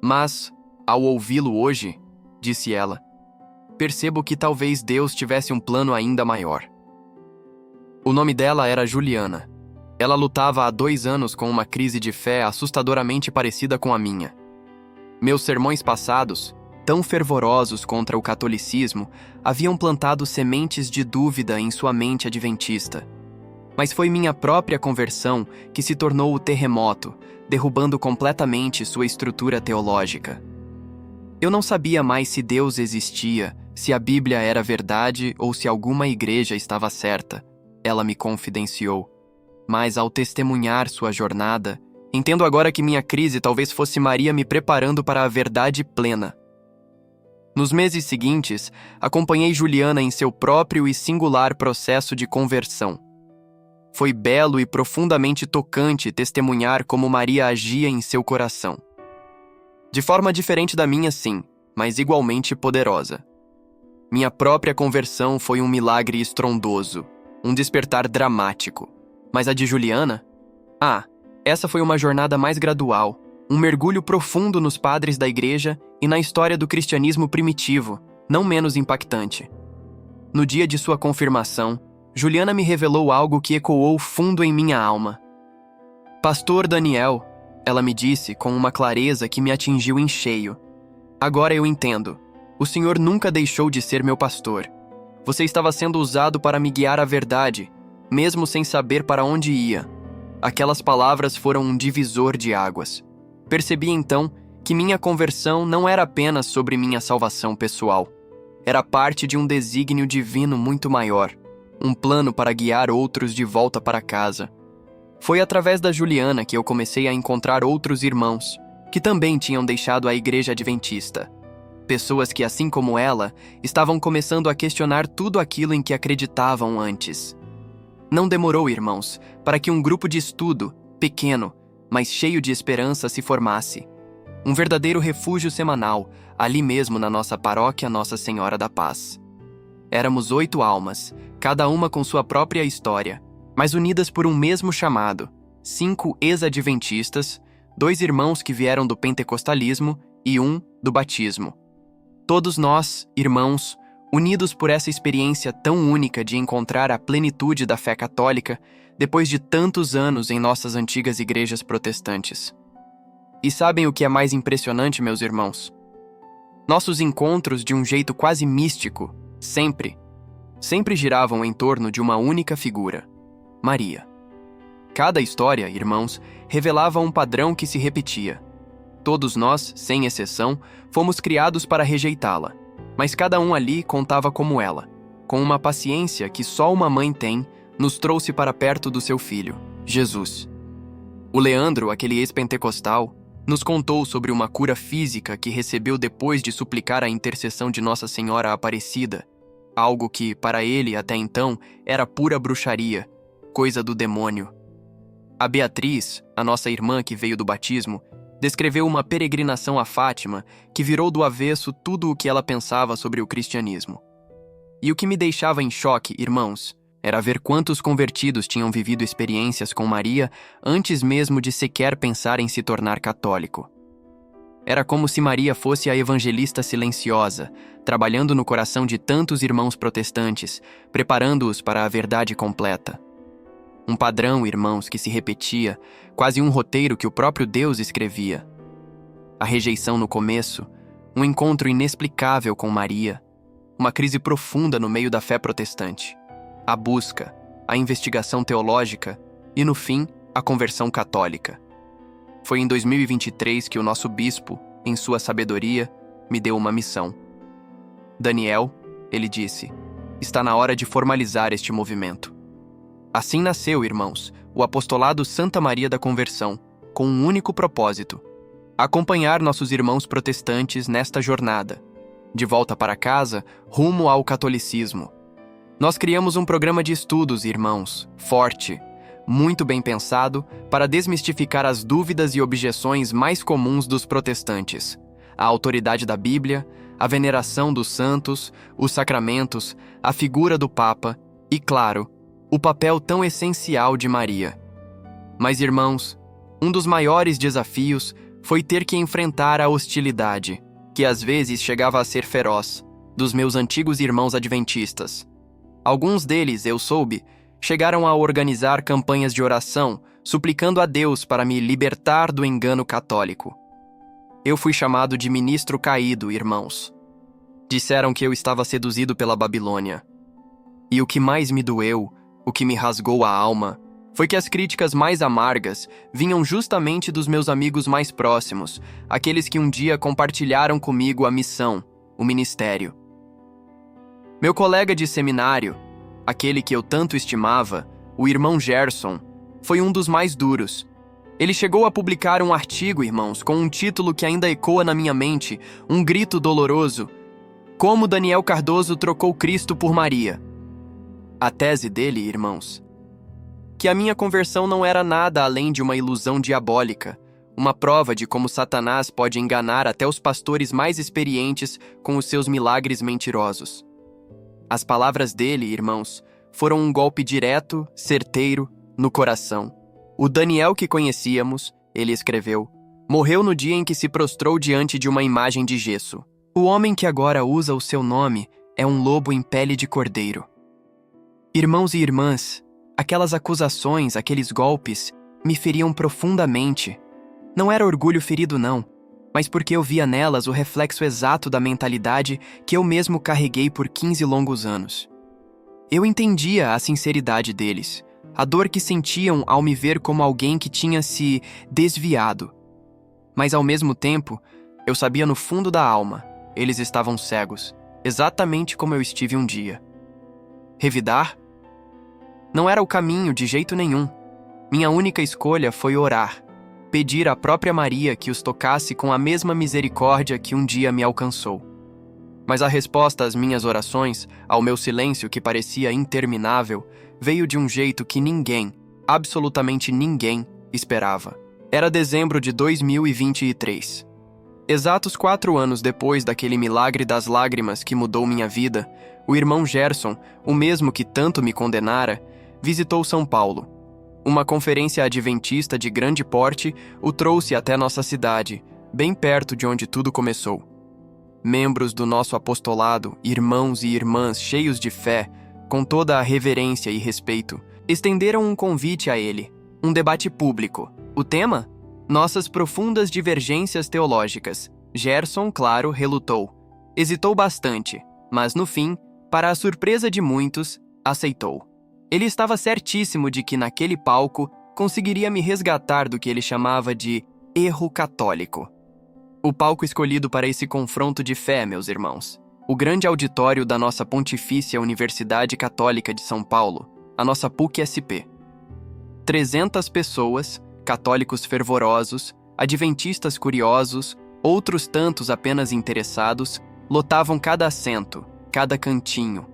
"Mas, ao ouvi-lo hoje", disse ela, "percebo que talvez Deus tivesse um plano ainda maior." O nome dela era Juliana. Ela lutava há 2 anos com uma crise de fé assustadoramente parecida com a minha. Meus sermões passados, tão fervorosos contra o catolicismo, haviam plantado sementes de dúvida em sua mente adventista. Mas foi minha própria conversão que se tornou o terremoto, derrubando completamente sua estrutura teológica. Eu não sabia mais se Deus existia, se a Bíblia era verdade ou se alguma igreja estava certa, ela me confidenciou. Mas ao testemunhar sua jornada, entendo agora que minha crise talvez fosse Maria me preparando para a verdade plena. Nos meses seguintes, acompanhei Juliana em seu próprio e singular processo de conversão. Foi belo e profundamente tocante testemunhar como Maria agia em seu coração. De forma diferente da minha, sim, mas igualmente poderosa. Minha própria conversão foi um milagre estrondoso, um despertar dramático. Mas a de Juliana? Essa foi uma jornada mais gradual, um mergulho profundo nos padres da igreja e na história do cristianismo primitivo, não menos impactante. No dia de sua confirmação, Juliana me revelou algo que ecoou fundo em minha alma. "Pastor Daniel", ela me disse com uma clareza que me atingiu em cheio. "Agora eu entendo. O Senhor nunca deixou de ser meu pastor. Você estava sendo usado para me guiar à verdade, mesmo sem saber para onde ia." Aquelas palavras foram um divisor de águas. Percebi então que minha conversão não era apenas sobre minha salvação pessoal. Era parte de um desígnio divino muito maior, um plano para guiar outros de volta para casa. Foi através da Juliana que eu comecei a encontrar outros irmãos, que também tinham deixado a igreja adventista. Pessoas que, assim como ela, estavam começando a questionar tudo aquilo em que acreditavam antes. Não demorou, irmãos, para que um grupo de estudo, pequeno, mas cheio de esperança, se formasse. Um verdadeiro refúgio semanal, ali mesmo na nossa paróquia Nossa Senhora da Paz. Éramos 8 almas, cada uma com sua própria história, mas unidas por um mesmo chamado: 5 ex-adventistas, 2 irmãos que vieram do pentecostalismo e 1 do batismo. Todos nós, irmãos, unidos por essa experiência tão única de encontrar a plenitude da fé católica depois de tantos anos em nossas antigas igrejas protestantes. E sabem o que é mais impressionante, meus irmãos? Nossos encontros, de um jeito quase místico, sempre giravam em torno de uma única figura: Maria. Cada história, irmãos, revelava um padrão que se repetia. Todos nós, sem exceção, fomos criados para rejeitá-la, Mas cada um ali contava como ela, com uma paciência que só uma mãe tem, nos trouxe para perto do seu filho, Jesus. O Leandro, aquele ex-pentecostal, nos contou sobre uma cura física que recebeu depois de suplicar a intercessão de Nossa Senhora Aparecida, algo que, para ele, até então, era pura bruxaria, coisa do demônio. A Beatriz, a nossa irmã que veio do batismo, descreveu uma peregrinação a Fátima que virou do avesso tudo o que ela pensava sobre o cristianismo. E o que me deixava em choque, irmãos, era ver quantos convertidos tinham vivido experiências com Maria antes mesmo de sequer pensar em se tornar católico. Era como se Maria fosse a evangelista silenciosa, trabalhando no coração de tantos irmãos protestantes, preparando-os para a verdade completa. Um padrão, irmãos, que se repetia, quase um roteiro que o próprio Deus escrevia. A rejeição no começo, um encontro inexplicável com Maria, uma crise profunda no meio da fé protestante, a busca, a investigação teológica e, no fim, a conversão católica. Foi em 2023 que o nosso bispo, em sua sabedoria, me deu uma missão. Daniel, ele disse, está na hora de formalizar este movimento. Assim nasceu, irmãos, o apostolado Santa Maria da Conversão, com um único propósito: acompanhar nossos irmãos protestantes nesta jornada, de volta para casa, rumo ao catolicismo. Nós criamos um programa de estudos, irmãos, forte, muito bem pensado, para desmistificar as dúvidas e objeções mais comuns dos protestantes: a autoridade da Bíblia, a veneração dos santos, os sacramentos, a figura do Papa e, claro, o papel tão essencial de Maria. Mas, irmãos, um dos maiores desafios foi ter que enfrentar a hostilidade, que às vezes chegava a ser feroz, dos meus antigos irmãos adventistas. Alguns deles, eu soube, chegaram a organizar campanhas de oração, suplicando a Deus para me libertar do engano católico. Eu fui chamado de ministro caído, irmãos. Disseram que eu estava seduzido pela Babilônia. E o que mais me doeu, o que me rasgou a alma, foi que as críticas mais amargas vinham justamente dos meus amigos mais próximos, aqueles que um dia compartilharam comigo a missão, o ministério. Meu colega de seminário, aquele que eu tanto estimava, o irmão Gerson, foi um dos mais duros. Ele chegou a publicar um artigo, irmãos, com um título que ainda ecoa na minha mente, um grito doloroso: Como Daniel Cardoso trocou Cristo por Maria. A tese dele, irmãos, que a minha conversão não era nada além de uma ilusão diabólica, uma prova de como Satanás pode enganar até os pastores mais experientes com os seus milagres mentirosos. As palavras dele, irmãos, foram um golpe direto, certeiro, no coração. O Daniel que conhecíamos, ele escreveu, morreu no dia em que se prostrou diante de uma imagem de gesso. O homem que agora usa o seu nome é um lobo em pele de cordeiro. Irmãos e irmãs, aquelas acusações, aqueles golpes, me feriam profundamente. Não era orgulho ferido, não, mas porque eu via nelas o reflexo exato da mentalidade que eu mesmo carreguei por 15 longos anos. Eu entendia a sinceridade deles, a dor que sentiam ao me ver como alguém que tinha se desviado. Mas ao mesmo tempo, eu sabia no fundo da alma, eles estavam cegos, exatamente como eu estive um dia. Revidar? Não era o caminho de jeito nenhum. Minha única escolha foi orar, pedir à própria Maria que os tocasse com a mesma misericórdia que um dia me alcançou. Mas a resposta às minhas orações, ao meu silêncio que parecia interminável, veio de um jeito que ninguém, absolutamente ninguém, esperava. Era dezembro de 2023. Exatos 4 anos depois daquele milagre das lágrimas que mudou minha vida, o irmão Gerson, o mesmo que tanto me condenara, visitou São Paulo. Uma conferência adventista de grande porte o trouxe até nossa cidade, bem perto de onde tudo começou. Membros do nosso apostolado, irmãos e irmãs cheios de fé, com toda a reverência e respeito, estenderam um convite a ele, um debate público. O tema? Nossas profundas divergências teológicas. Gerson, claro, relutou. Hesitou bastante, mas no fim, para a surpresa de muitos, aceitou. Ele estava certíssimo de que naquele palco conseguiria me resgatar do que ele chamava de erro católico. O palco escolhido para esse confronto de fé, meus irmãos, o grande auditório da nossa Pontifícia Universidade Católica de São Paulo, a nossa PUC-SP. 300 pessoas, católicos fervorosos, adventistas curiosos, outros tantos apenas interessados, lotavam cada assento, cada cantinho.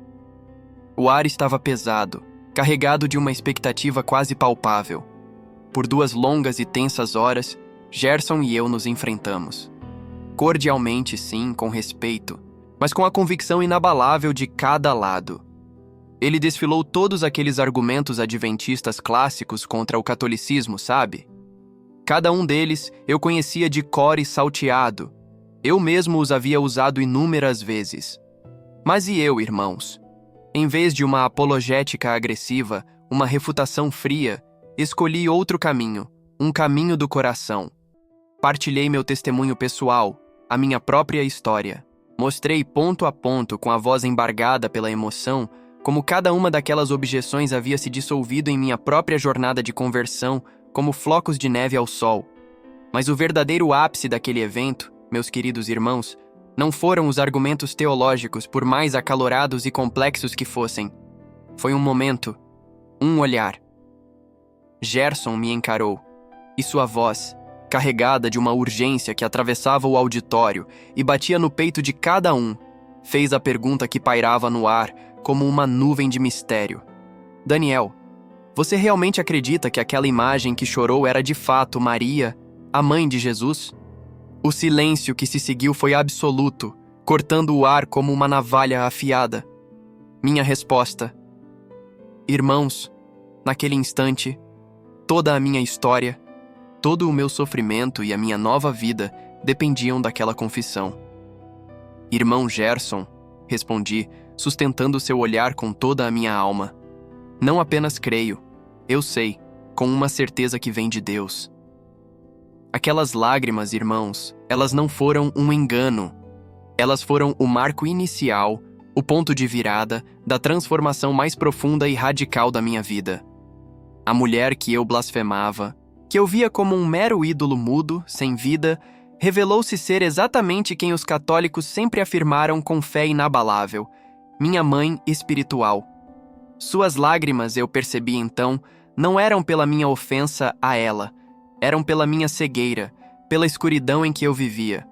O ar estava pesado, carregado de uma expectativa quase palpável. Por 2 longas e tensas horas, Gerson e eu nos enfrentamos. Cordialmente, sim, com respeito, mas com a convicção inabalável de cada lado. Ele desfilou todos aqueles argumentos adventistas clássicos contra o catolicismo, sabe? Cada um deles eu conhecia de cor e salteado. Eu mesmo os havia usado inúmeras vezes. Mas e eu, irmãos? Em vez de uma apologética agressiva, uma refutação fria, escolhi outro caminho, um caminho do coração. Partilhei meu testemunho pessoal, a minha própria história. Mostrei ponto a ponto, com a voz embargada pela emoção, como cada uma daquelas objeções havia se dissolvido em minha própria jornada de conversão, como flocos de neve ao sol. Mas o verdadeiro ápice daquele evento, meus queridos irmãos, não foram os argumentos teológicos, por mais acalorados e complexos que fossem. Foi um momento, um olhar. Gerson me encarou, e sua voz, carregada de uma urgência que atravessava o auditório e batia no peito de cada um, fez a pergunta que pairava no ar como uma nuvem de mistério. Daniel, você realmente acredita que aquela imagem que chorou era de fato Maria, a mãe de Jesus? O silêncio que se seguiu foi absoluto, cortando o ar como uma navalha afiada. Minha resposta: irmãos, naquele instante, toda a minha história, todo o meu sofrimento e a minha nova vida dependiam daquela confissão. Irmão Gerson, respondi, sustentando seu olhar com toda a minha alma. Não apenas creio, eu sei, com uma certeza que vem de Deus. Aquelas lágrimas, irmãos, elas não foram um engano. Elas foram o marco inicial, o ponto de virada da transformação mais profunda e radical da minha vida. A mulher que eu blasfemava, que eu via como um mero ídolo mudo, sem vida, revelou-se ser exatamente quem os católicos sempre afirmaram com fé inabalável, minha mãe espiritual. Suas lágrimas, eu percebi então, não eram pela minha ofensa a ela, eram pela minha cegueira, pela escuridão em que eu vivia.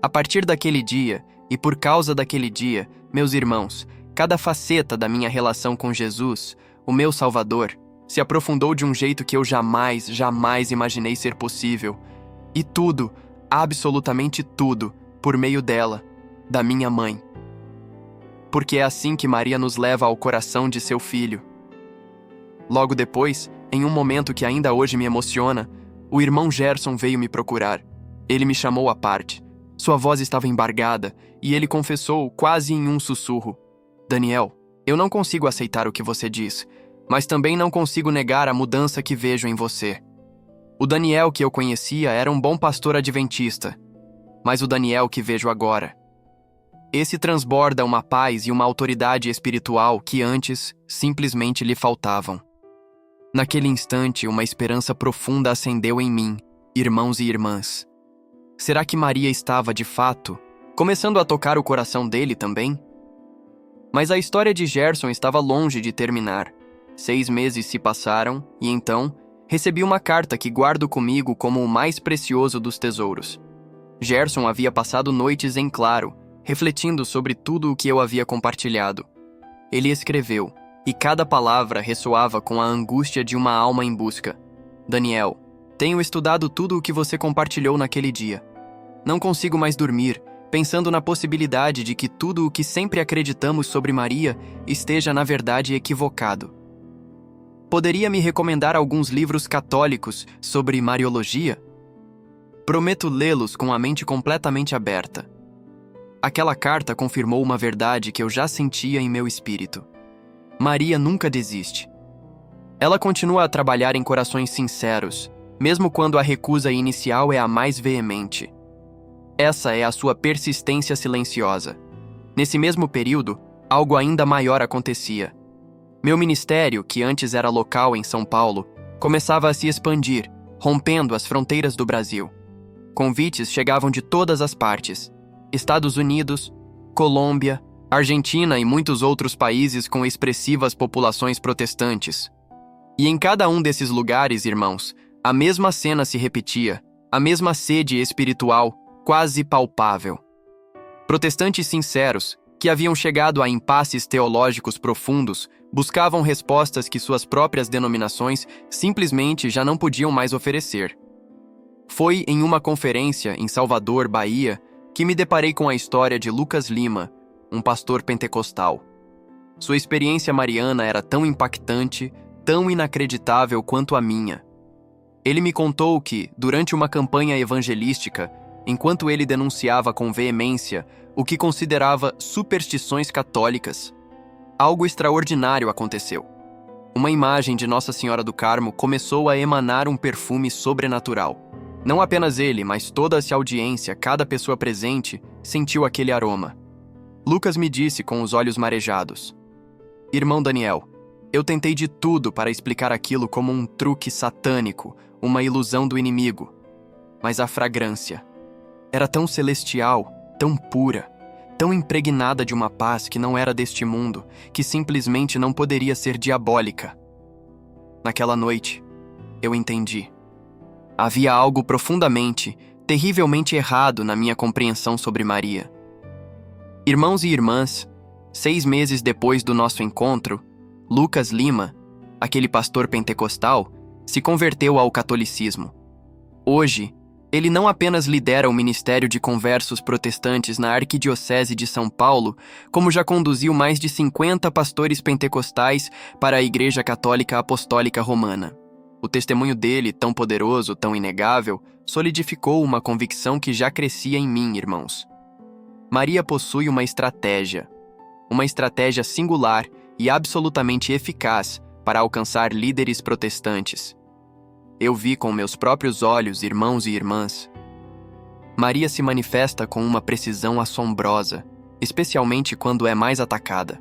A partir daquele dia, e por causa daquele dia, meus irmãos, cada faceta da minha relação com Jesus, o meu Salvador, se aprofundou de um jeito que eu jamais imaginei ser possível. E tudo, absolutamente tudo, por meio dela, da minha mãe. Porque é assim que Maria nos leva ao coração de seu filho. Logo depois, em um momento que ainda hoje me emociona, o irmão Gerson veio me procurar. Ele me chamou à parte. Sua voz estava embargada e ele confessou, quase em um sussurro: Daniel, eu não consigo aceitar o que você diz, mas também não consigo negar a mudança que vejo em você. O Daniel que eu conhecia era um bom pastor adventista, mas o Daniel que vejo agora, esse transborda uma paz e uma autoridade espiritual que antes simplesmente lhe faltavam. Naquele instante, uma esperança profunda acendeu em mim, irmãos e irmãs. Será que Maria estava, de fato, começando a tocar o coração dele também? Mas a história de Gerson estava longe de terminar. 6 meses se passaram e então recebi uma carta que guardo comigo como o mais precioso dos tesouros. Gerson havia passado noites em claro, refletindo sobre tudo o que eu havia compartilhado. Ele escreveu, e cada palavra ressoava com a angústia de uma alma em busca. Daniel, tenho estudado tudo o que você compartilhou naquele dia. Não consigo mais dormir, pensando na possibilidade de que tudo o que sempre acreditamos sobre Maria esteja na verdade equivocado. Poderia me recomendar alguns livros católicos sobre Mariologia? Prometo lê-los com a mente completamente aberta. Aquela carta confirmou uma verdade que eu já sentia em meu espírito. Maria nunca desiste. Ela continua a trabalhar em corações sinceros, mesmo quando a recusa inicial é a mais veemente. Essa é a sua persistência silenciosa. Nesse mesmo período, algo ainda maior acontecia. Meu ministério, que antes era local em São Paulo, começava a se expandir, rompendo as fronteiras do Brasil. Convites chegavam de todas as partes: Estados Unidos, Colômbia, Argentina e muitos outros países com expressivas populações protestantes. E em cada um desses lugares, irmãos, a mesma cena se repetia, a mesma sede espiritual, quase palpável. Protestantes sinceros, que haviam chegado a impasses teológicos profundos, buscavam respostas que suas próprias denominações simplesmente já não podiam mais oferecer. Foi em uma conferência em Salvador, Bahia, que me deparei com a história de Lucas Lima, um pastor pentecostal. Sua experiência mariana era tão impactante, tão inacreditável quanto a minha. Ele me contou que, durante uma campanha evangelística, enquanto ele denunciava com veemência o que considerava superstições católicas, algo extraordinário aconteceu. Uma imagem de Nossa Senhora do Carmo começou a emanar um perfume sobrenatural. Não apenas ele, mas toda essa audiência, cada pessoa presente, sentiu aquele aroma. Lucas me disse com os olhos marejados: "Irmão Daniel, eu tentei de tudo para explicar aquilo como um truque satânico, uma ilusão do inimigo. Mas a fragrância era tão celestial, tão pura, tão impregnada de uma paz que não era deste mundo, que simplesmente não poderia ser diabólica. Naquela noite, eu entendi. Havia algo profundamente, terrivelmente errado na minha compreensão sobre Maria. Irmãos e irmãs, 6 meses depois do nosso encontro, Lucas Lima, aquele pastor pentecostal, se converteu ao catolicismo. Hoje, ele não apenas lidera o Ministério de Conversos Protestantes na Arquidiocese de São Paulo, como já conduziu mais de 50 pastores pentecostais para a Igreja Católica Apostólica Romana. O testemunho dele, tão poderoso, tão inegável, solidificou uma convicção que já crescia em mim, irmãos. Maria possui uma estratégia singular e absolutamente eficaz para alcançar líderes protestantes. Eu vi com meus próprios olhos, irmãos e irmãs. Maria se manifesta com uma precisão assombrosa, especialmente quando é mais atacada.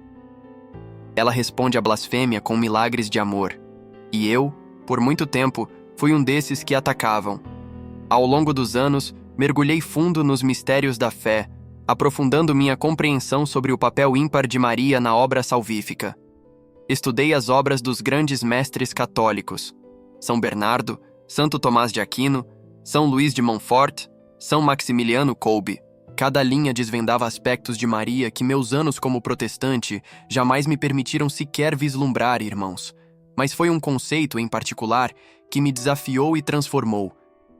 Ela responde à blasfêmia com milagres de amor, e eu, por muito tempo, fui um desses que atacavam. Ao longo dos anos, mergulhei fundo nos mistérios da fé, aprofundando minha compreensão sobre o papel ímpar de Maria na obra salvífica. Estudei as obras dos grandes mestres católicos, São Bernardo, Santo Tomás de Aquino, São Luís de Montfort, São Maximiliano Kolbe. Cada linha desvendava aspectos de Maria que meus anos como protestante jamais me permitiram sequer vislumbrar, irmãos. Mas foi um conceito em particular que me desafiou e transformou: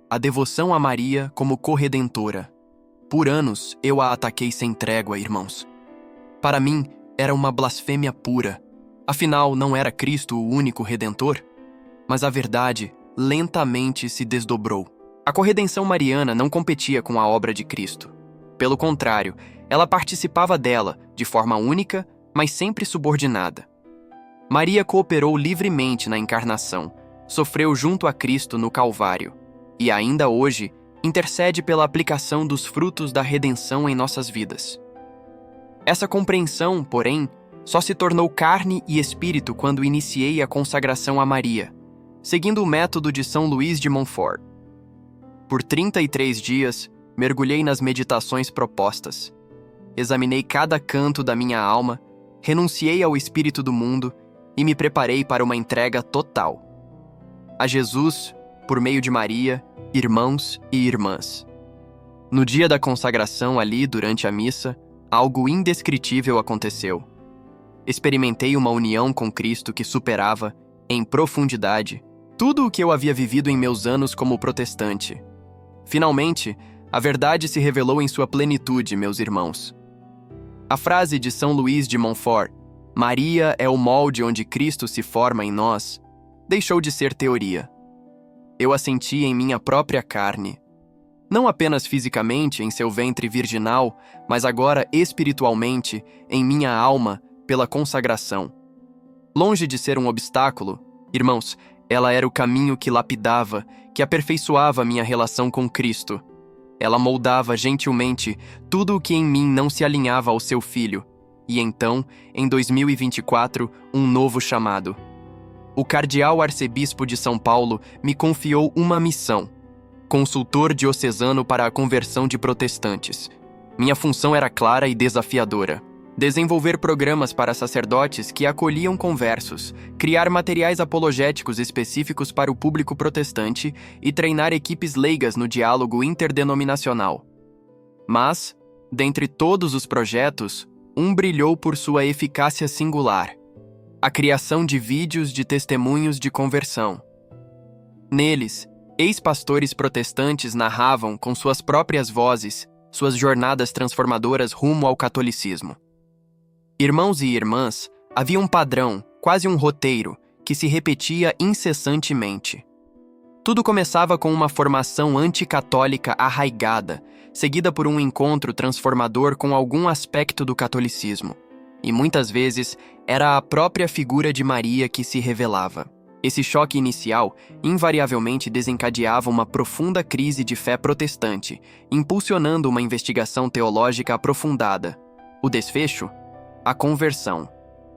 a devoção a Maria como corredentora. Por anos, eu a ataquei sem trégua, irmãos. Para mim, era uma blasfêmia pura. Afinal, não era Cristo o único Redentor? Mas a verdade lentamente se desdobrou. A corredenção mariana não competia com a obra de Cristo. Pelo contrário, ela participava dela, de forma única, mas sempre subordinada. Maria cooperou livremente na encarnação, sofreu junto a Cristo no Calvário, e ainda hoje intercede pela aplicação dos frutos da redenção em nossas vidas. Essa compreensão, porém, só se tornou carne e espírito quando iniciei a consagração a Maria, seguindo o método de São Luís de Montfort. Por 33 dias, mergulhei nas meditações propostas. Examinei cada canto da minha alma, renunciei ao espírito do mundo e me preparei para uma entrega total. A Jesus, por meio de Maria, irmãos e irmãs. No dia da consagração ali, durante a missa, algo indescritível aconteceu. Experimentei uma união com Cristo que superava, em profundidade, tudo o que eu havia vivido em meus anos como protestante. Finalmente, a verdade se revelou em sua plenitude, meus irmãos. A frase de São Luís de Montfort, "Maria é o molde onde Cristo se forma em nós", deixou de ser teoria. Eu a senti em minha própria carne. Não apenas fisicamente, em seu ventre virginal, mas agora espiritualmente, em minha alma, pela consagração. Longe de ser um obstáculo, irmãos, ela era o caminho que lapidava, que aperfeiçoava minha relação com Cristo. Ela moldava gentilmente tudo o que em mim não se alinhava ao seu Filho. E então, em 2024, um novo chamado. O cardeal arcebispo de São Paulo me confiou uma missão: consultor diocesano para a conversão de protestantes. Minha função era clara e desafiadora: desenvolver programas para sacerdotes que acolhiam conversos, criar materiais apologéticos específicos para o público protestante e treinar equipes leigas no diálogo interdenominacional. Mas, dentre todos os projetos, um brilhou por sua eficácia singular: a criação de vídeos de testemunhos de conversão. Neles, ex-pastores protestantes narravam com suas próprias vozes suas jornadas transformadoras rumo ao catolicismo. Irmãos e irmãs, havia um padrão, quase um roteiro, que se repetia incessantemente. Tudo começava com uma formação anticatólica arraigada, seguida por um encontro transformador com algum aspecto do catolicismo. E muitas vezes era a própria figura de Maria que se revelava. Esse choque inicial invariavelmente desencadeava uma profunda crise de fé protestante, impulsionando uma investigação teológica aprofundada. O desfecho? A conversão.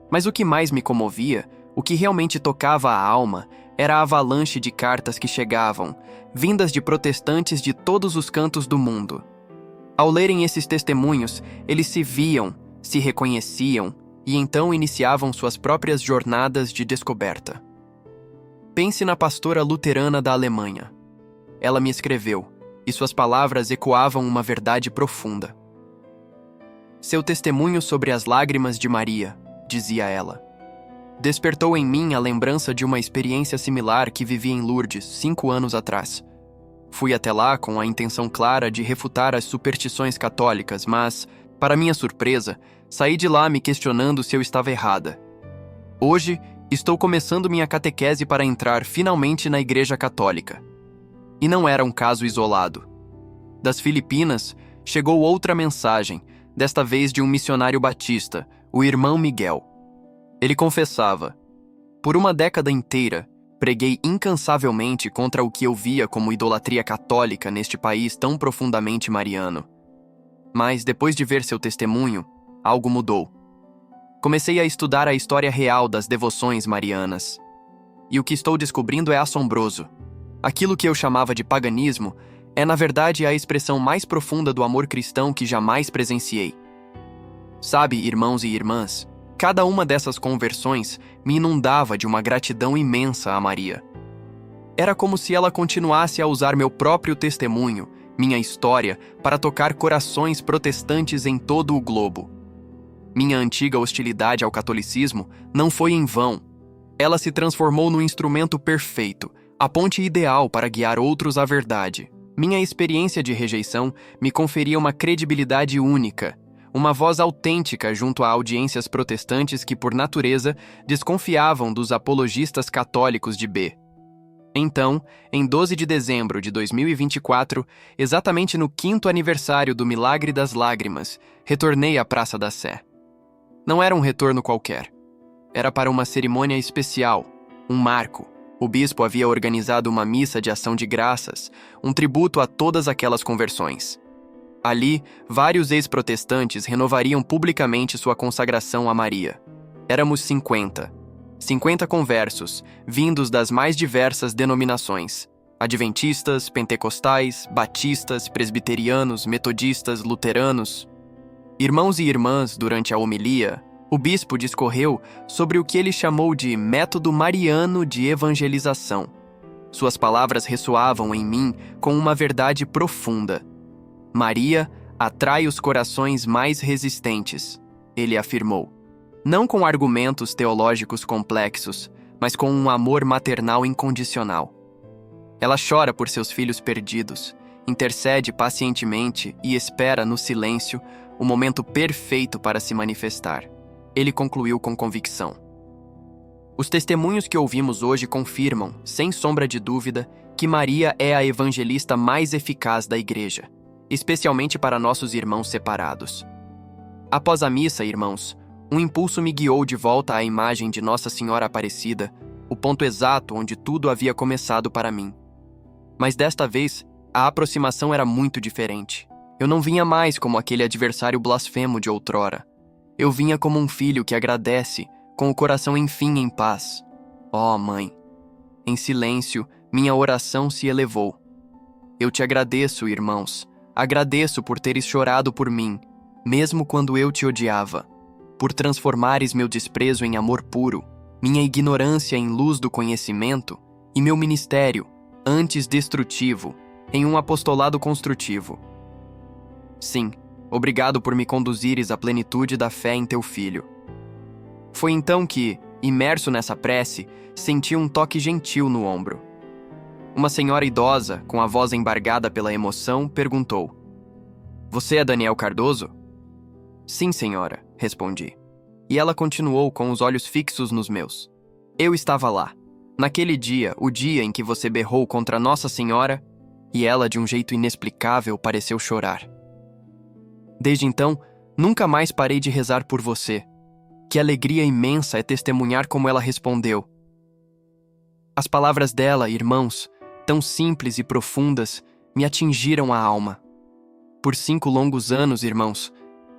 Mas o que mais me comovia, o que realmente tocava a alma, era a avalanche de cartas que chegavam, vindas de protestantes de todos os cantos do mundo. Ao lerem esses testemunhos, eles se viam, se reconheciam e então iniciavam suas próprias jornadas de descoberta. Pense na pastora luterana da Alemanha. Ela me escreveu, e suas palavras ecoavam uma verdade profunda. Seu testemunho sobre as lágrimas de Maria, dizia ela, despertou em mim a lembrança de uma experiência similar que vivi em Lourdes 5 anos atrás. Fui até lá com a intenção clara de refutar as superstições católicas, mas, para minha surpresa, saí de lá me questionando se eu estava errada. Hoje, estou começando minha catequese para entrar finalmente na Igreja Católica. E não era um caso isolado. Das Filipinas, chegou outra mensagem, desta vez de um missionário batista, o irmão Miguel. Ele confessava: por uma década inteira, preguei incansavelmente contra o que eu via como idolatria católica neste país tão profundamente mariano. Mas, depois de ver seu testemunho, algo mudou. Comecei a estudar a história real das devoções marianas. E o que estou descobrindo é assombroso. Aquilo que eu chamava de paganismo é, na verdade, a expressão mais profunda do amor cristão que jamais presenciei. Sabe, irmãos e irmãs, cada uma dessas conversões me inundava de uma gratidão imensa a Maria. Era como se ela continuasse a usar meu próprio testemunho, minha história, para tocar corações protestantes em todo o globo. Minha antiga hostilidade ao catolicismo não foi em vão. Ela se transformou no instrumento perfeito, a ponte ideal para guiar outros à verdade. Minha experiência de rejeição me conferia uma credibilidade única, uma voz autêntica junto a audiências protestantes que, por natureza, desconfiavam dos apologistas católicos de B. Então, em 12 de dezembro de 2024, exatamente no 5º aniversário do Milagre das Lágrimas, retornei à Praça da Sé. Não era um retorno qualquer. Era para uma cerimônia especial, um marco. O bispo havia organizado uma missa de ação de graças, um tributo a todas aquelas conversões. Ali, vários ex-protestantes renovariam publicamente sua consagração a Maria. Éramos 50 conversos, vindos das mais diversas denominações: adventistas, pentecostais, batistas, presbiterianos, metodistas, luteranos. Irmãos e irmãs, durante a homilia, o bispo discorreu sobre o que ele chamou de método mariano de evangelização. Suas palavras ressoavam em mim com uma verdade profunda. Maria atrai os corações mais resistentes, ele afirmou. Não com argumentos teológicos complexos, mas com um amor maternal incondicional. Ela chora por seus filhos perdidos, intercede pacientemente e espera no silêncio o momento perfeito para se manifestar. Ele concluiu com convicção. Os testemunhos que ouvimos hoje confirmam, sem sombra de dúvida, que Maria é a evangelista mais eficaz da Igreja, especialmente para nossos irmãos separados. Após a missa, irmãos, um impulso me guiou de volta à imagem de Nossa Senhora Aparecida, o ponto exato onde tudo havia começado para mim. Mas desta vez, a aproximação era muito diferente. Eu não vinha mais como aquele adversário blasfemo de outrora. Eu vinha como um filho que agradece, com o coração enfim em paz. Ó, Mãe! Em silêncio, minha oração se elevou. Eu te agradeço, irmãos, agradeço por teres chorado por mim, mesmo quando eu te odiava, por transformares meu desprezo em amor puro, minha ignorância em luz do conhecimento e meu ministério, antes destrutivo, em um apostolado construtivo. Sim, obrigado por me conduzires à plenitude da fé em teu Filho. Foi então que, imerso nessa prece, senti um toque gentil no ombro. Uma senhora idosa, com a voz embargada pela emoção, perguntou: "Você é Daniel Cardoso?" "Sim, senhora", respondi. E ela continuou com os olhos fixos nos meus. "Eu estava lá. Naquele dia, o dia em que você berrou contra Nossa Senhora, e ela, de um jeito inexplicável, pareceu chorar. Desde então, nunca mais parei de rezar por você. Que alegria imensa é testemunhar como ela respondeu. As palavras dela, irmãos, tão simples e profundas, me atingiram a alma. Por 5 longos anos, irmãos,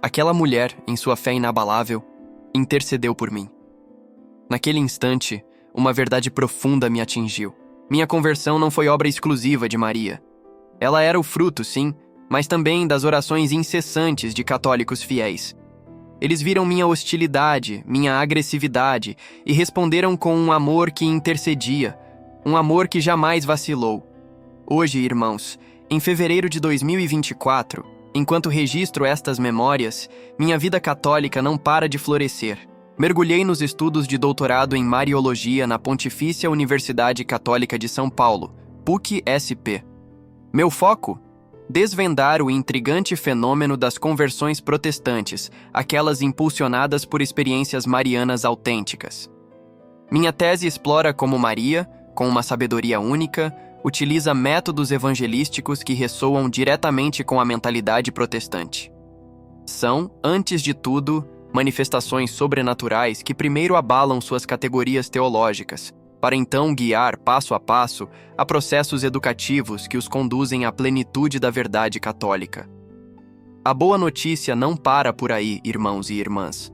aquela mulher, em sua fé inabalável, intercedeu por mim. Naquele instante, uma verdade profunda me atingiu. Minha conversão não foi obra exclusiva de Maria. Ela era o fruto, sim, mas também das orações incessantes de católicos fiéis. Eles viram minha hostilidade, minha agressividade e responderam com um amor que intercedia, um amor que jamais vacilou. Hoje, irmãos, em fevereiro de 2024, enquanto registro estas memórias, minha vida católica não para de florescer. Mergulhei nos estudos de doutorado em Mariologia na Pontifícia Universidade Católica de São Paulo, PUC-SP. Meu foco? Desvendar o intrigante fenômeno das conversões protestantes, aquelas impulsionadas por experiências marianas autênticas. Minha tese explora como Maria, com uma sabedoria única, utiliza métodos evangelísticos que ressoam diretamente com a mentalidade protestante. São, antes de tudo, manifestações sobrenaturais que primeiro abalam suas categorias teológicas, para então guiar, passo a passo, a processos educativos que os conduzem à plenitude da verdade católica. A boa notícia não para por aí, irmãos e irmãs.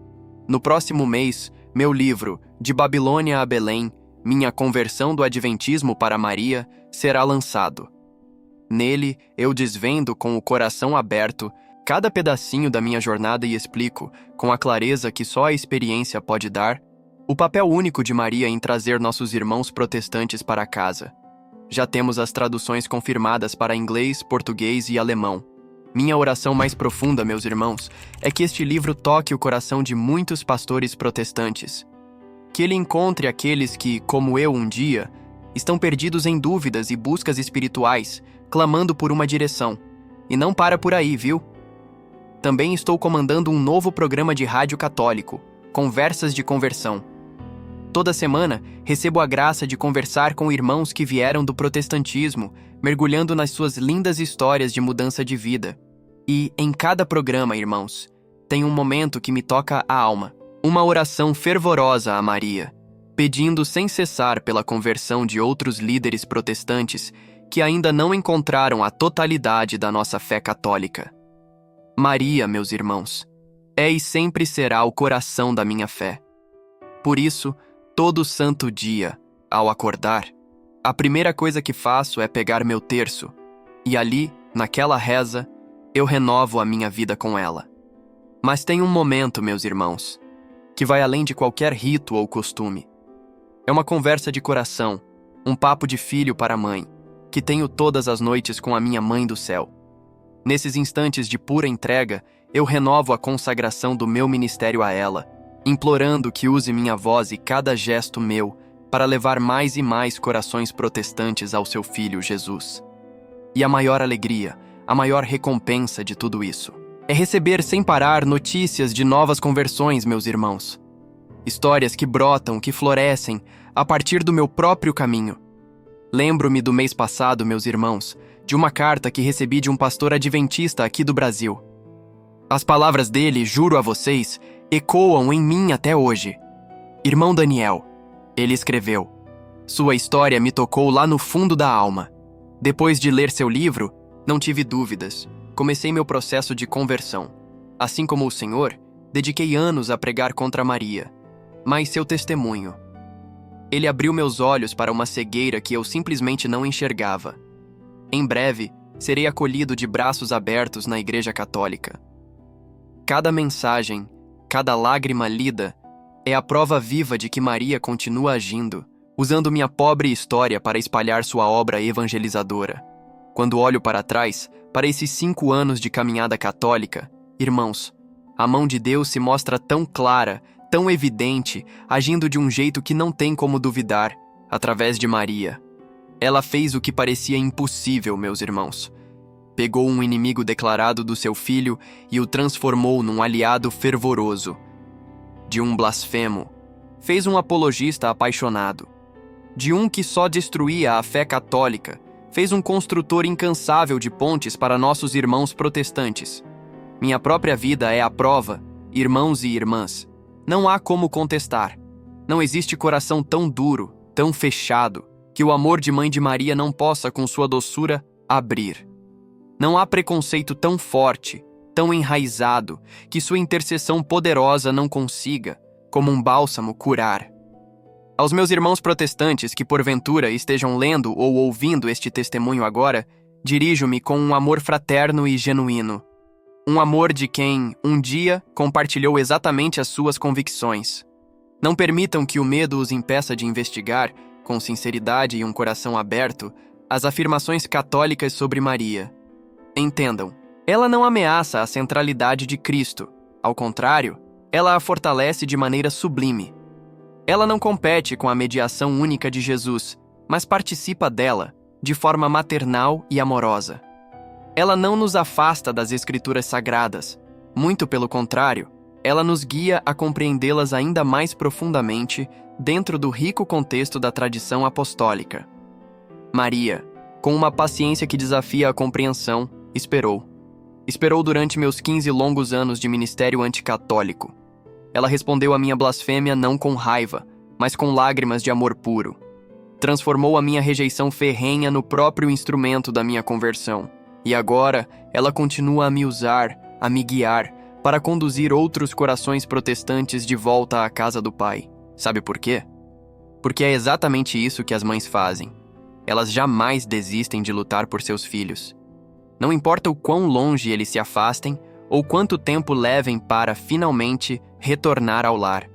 No próximo mês, meu livro, De Babilônia a Belém, Minha Conversão do Adventismo para Maria, será lançado. Nele, eu desvendo com o coração aberto cada pedacinho da minha jornada e explico, com a clareza que só a experiência pode dar, o papel único de Maria em trazer nossos irmãos protestantes para casa. Já temos as traduções confirmadas para inglês, português e alemão. Minha oração mais profunda, meus irmãos, é que este livro toque o coração de muitos pastores protestantes. Que ele encontre aqueles que, como eu um dia, estão perdidos em dúvidas e buscas espirituais, clamando por uma direção. E não para por aí, viu? Também estou comandando um novo programa de rádio católico, Conversas de Conversão. Toda semana, recebo a graça de conversar com irmãos que vieram do protestantismo, mergulhando nas suas lindas histórias de mudança de vida. E, em cada programa, irmãos, tem um momento que me toca a alma. Uma oração fervorosa a Maria, pedindo sem cessar pela conversão de outros líderes protestantes que ainda não encontraram a totalidade da nossa fé católica. Maria, meus irmãos, é e sempre será o coração da minha fé. Por isso, todo santo dia, ao acordar, a primeira coisa que faço é pegar meu terço, e ali, naquela reza, eu renovo a minha vida com ela. Mas tem um momento, meus irmãos, que vai além de qualquer rito ou costume. É uma conversa de coração, um papo de filho para mãe, que tenho todas as noites com a minha mãe do céu. Nesses instantes de pura entrega, eu renovo a consagração do meu ministério a ela, implorando que use minha voz e cada gesto meu para levar mais e mais corações protestantes ao seu Filho Jesus. E a maior alegria, a maior recompensa de tudo isso é receber sem parar notícias de novas conversões, meus irmãos. Histórias que brotam, que florescem, a partir do meu próprio caminho. Lembro-me do mês passado, meus irmãos, de uma carta que recebi de um pastor adventista aqui do Brasil. As palavras dele, juro a vocês, ecoam em mim até hoje. Irmão Daniel, ele escreveu, sua história me tocou lá no fundo da alma. Depois de ler seu livro, não tive dúvidas. Comecei meu processo de conversão. Assim como o Senhor, dediquei anos a pregar contra Maria. Mas seu testemunho. Ele abriu meus olhos para uma cegueira que eu simplesmente não enxergava. Em breve, serei acolhido de braços abertos na Igreja Católica. Cada mensagem, cada lágrima lida, é a prova viva de que Maria continua agindo, usando minha pobre história para espalhar sua obra evangelizadora. Quando olho para trás, para esses 5 anos de caminhada católica, irmãos, a mão de Deus se mostra tão clara, tão evidente, agindo de um jeito que não tem como duvidar, através de Maria. Ela fez o que parecia impossível, meus irmãos. Pegou um inimigo declarado do seu filho e o transformou num aliado fervoroso. De um blasfemo, fez um apologista apaixonado. De um que só destruía a fé católica, fez um construtor incansável de pontes para nossos irmãos protestantes. Minha própria vida é a prova, irmãos e irmãs. Não há como contestar. Não existe coração tão duro, tão fechado, que o amor de Mãe de Maria não possa, com sua doçura, abrir. Não há preconceito tão forte, tão enraizado, que sua intercessão poderosa não consiga, como um bálsamo, curar. Aos meus irmãos protestantes que porventura estejam lendo ou ouvindo este testemunho agora, dirijo-me com um amor fraterno e genuíno. Um amor de quem, um dia, compartilhou exatamente as suas convicções. Não permitam que o medo os impeça de investigar, com sinceridade e um coração aberto, as afirmações católicas sobre Maria. Entendam, ela não ameaça a centralidade de Cristo. Ao contrário, ela a fortalece de maneira sublime. Ela não compete com a mediação única de Jesus, mas participa dela, de forma maternal e amorosa. Ela não nos afasta das Escrituras Sagradas, muito pelo contrário, ela nos guia a compreendê-las ainda mais profundamente dentro do rico contexto da tradição apostólica. Maria, com uma paciência que desafia a compreensão, esperou. Esperou durante meus 15 longos anos de ministério anticatólico. Ela respondeu à minha blasfêmia não com raiva, mas com lágrimas de amor puro. Transformou a minha rejeição ferrenha no próprio instrumento da minha conversão. E agora, ela continua a me usar, a me guiar, para conduzir outros corações protestantes de volta à casa do Pai. Sabe por quê? Porque é exatamente isso que as mães fazem. Elas jamais desistem de lutar por seus filhos. Não importa o quão longe eles se afastem ou quanto tempo levem para, finalmente, retornar ao lar.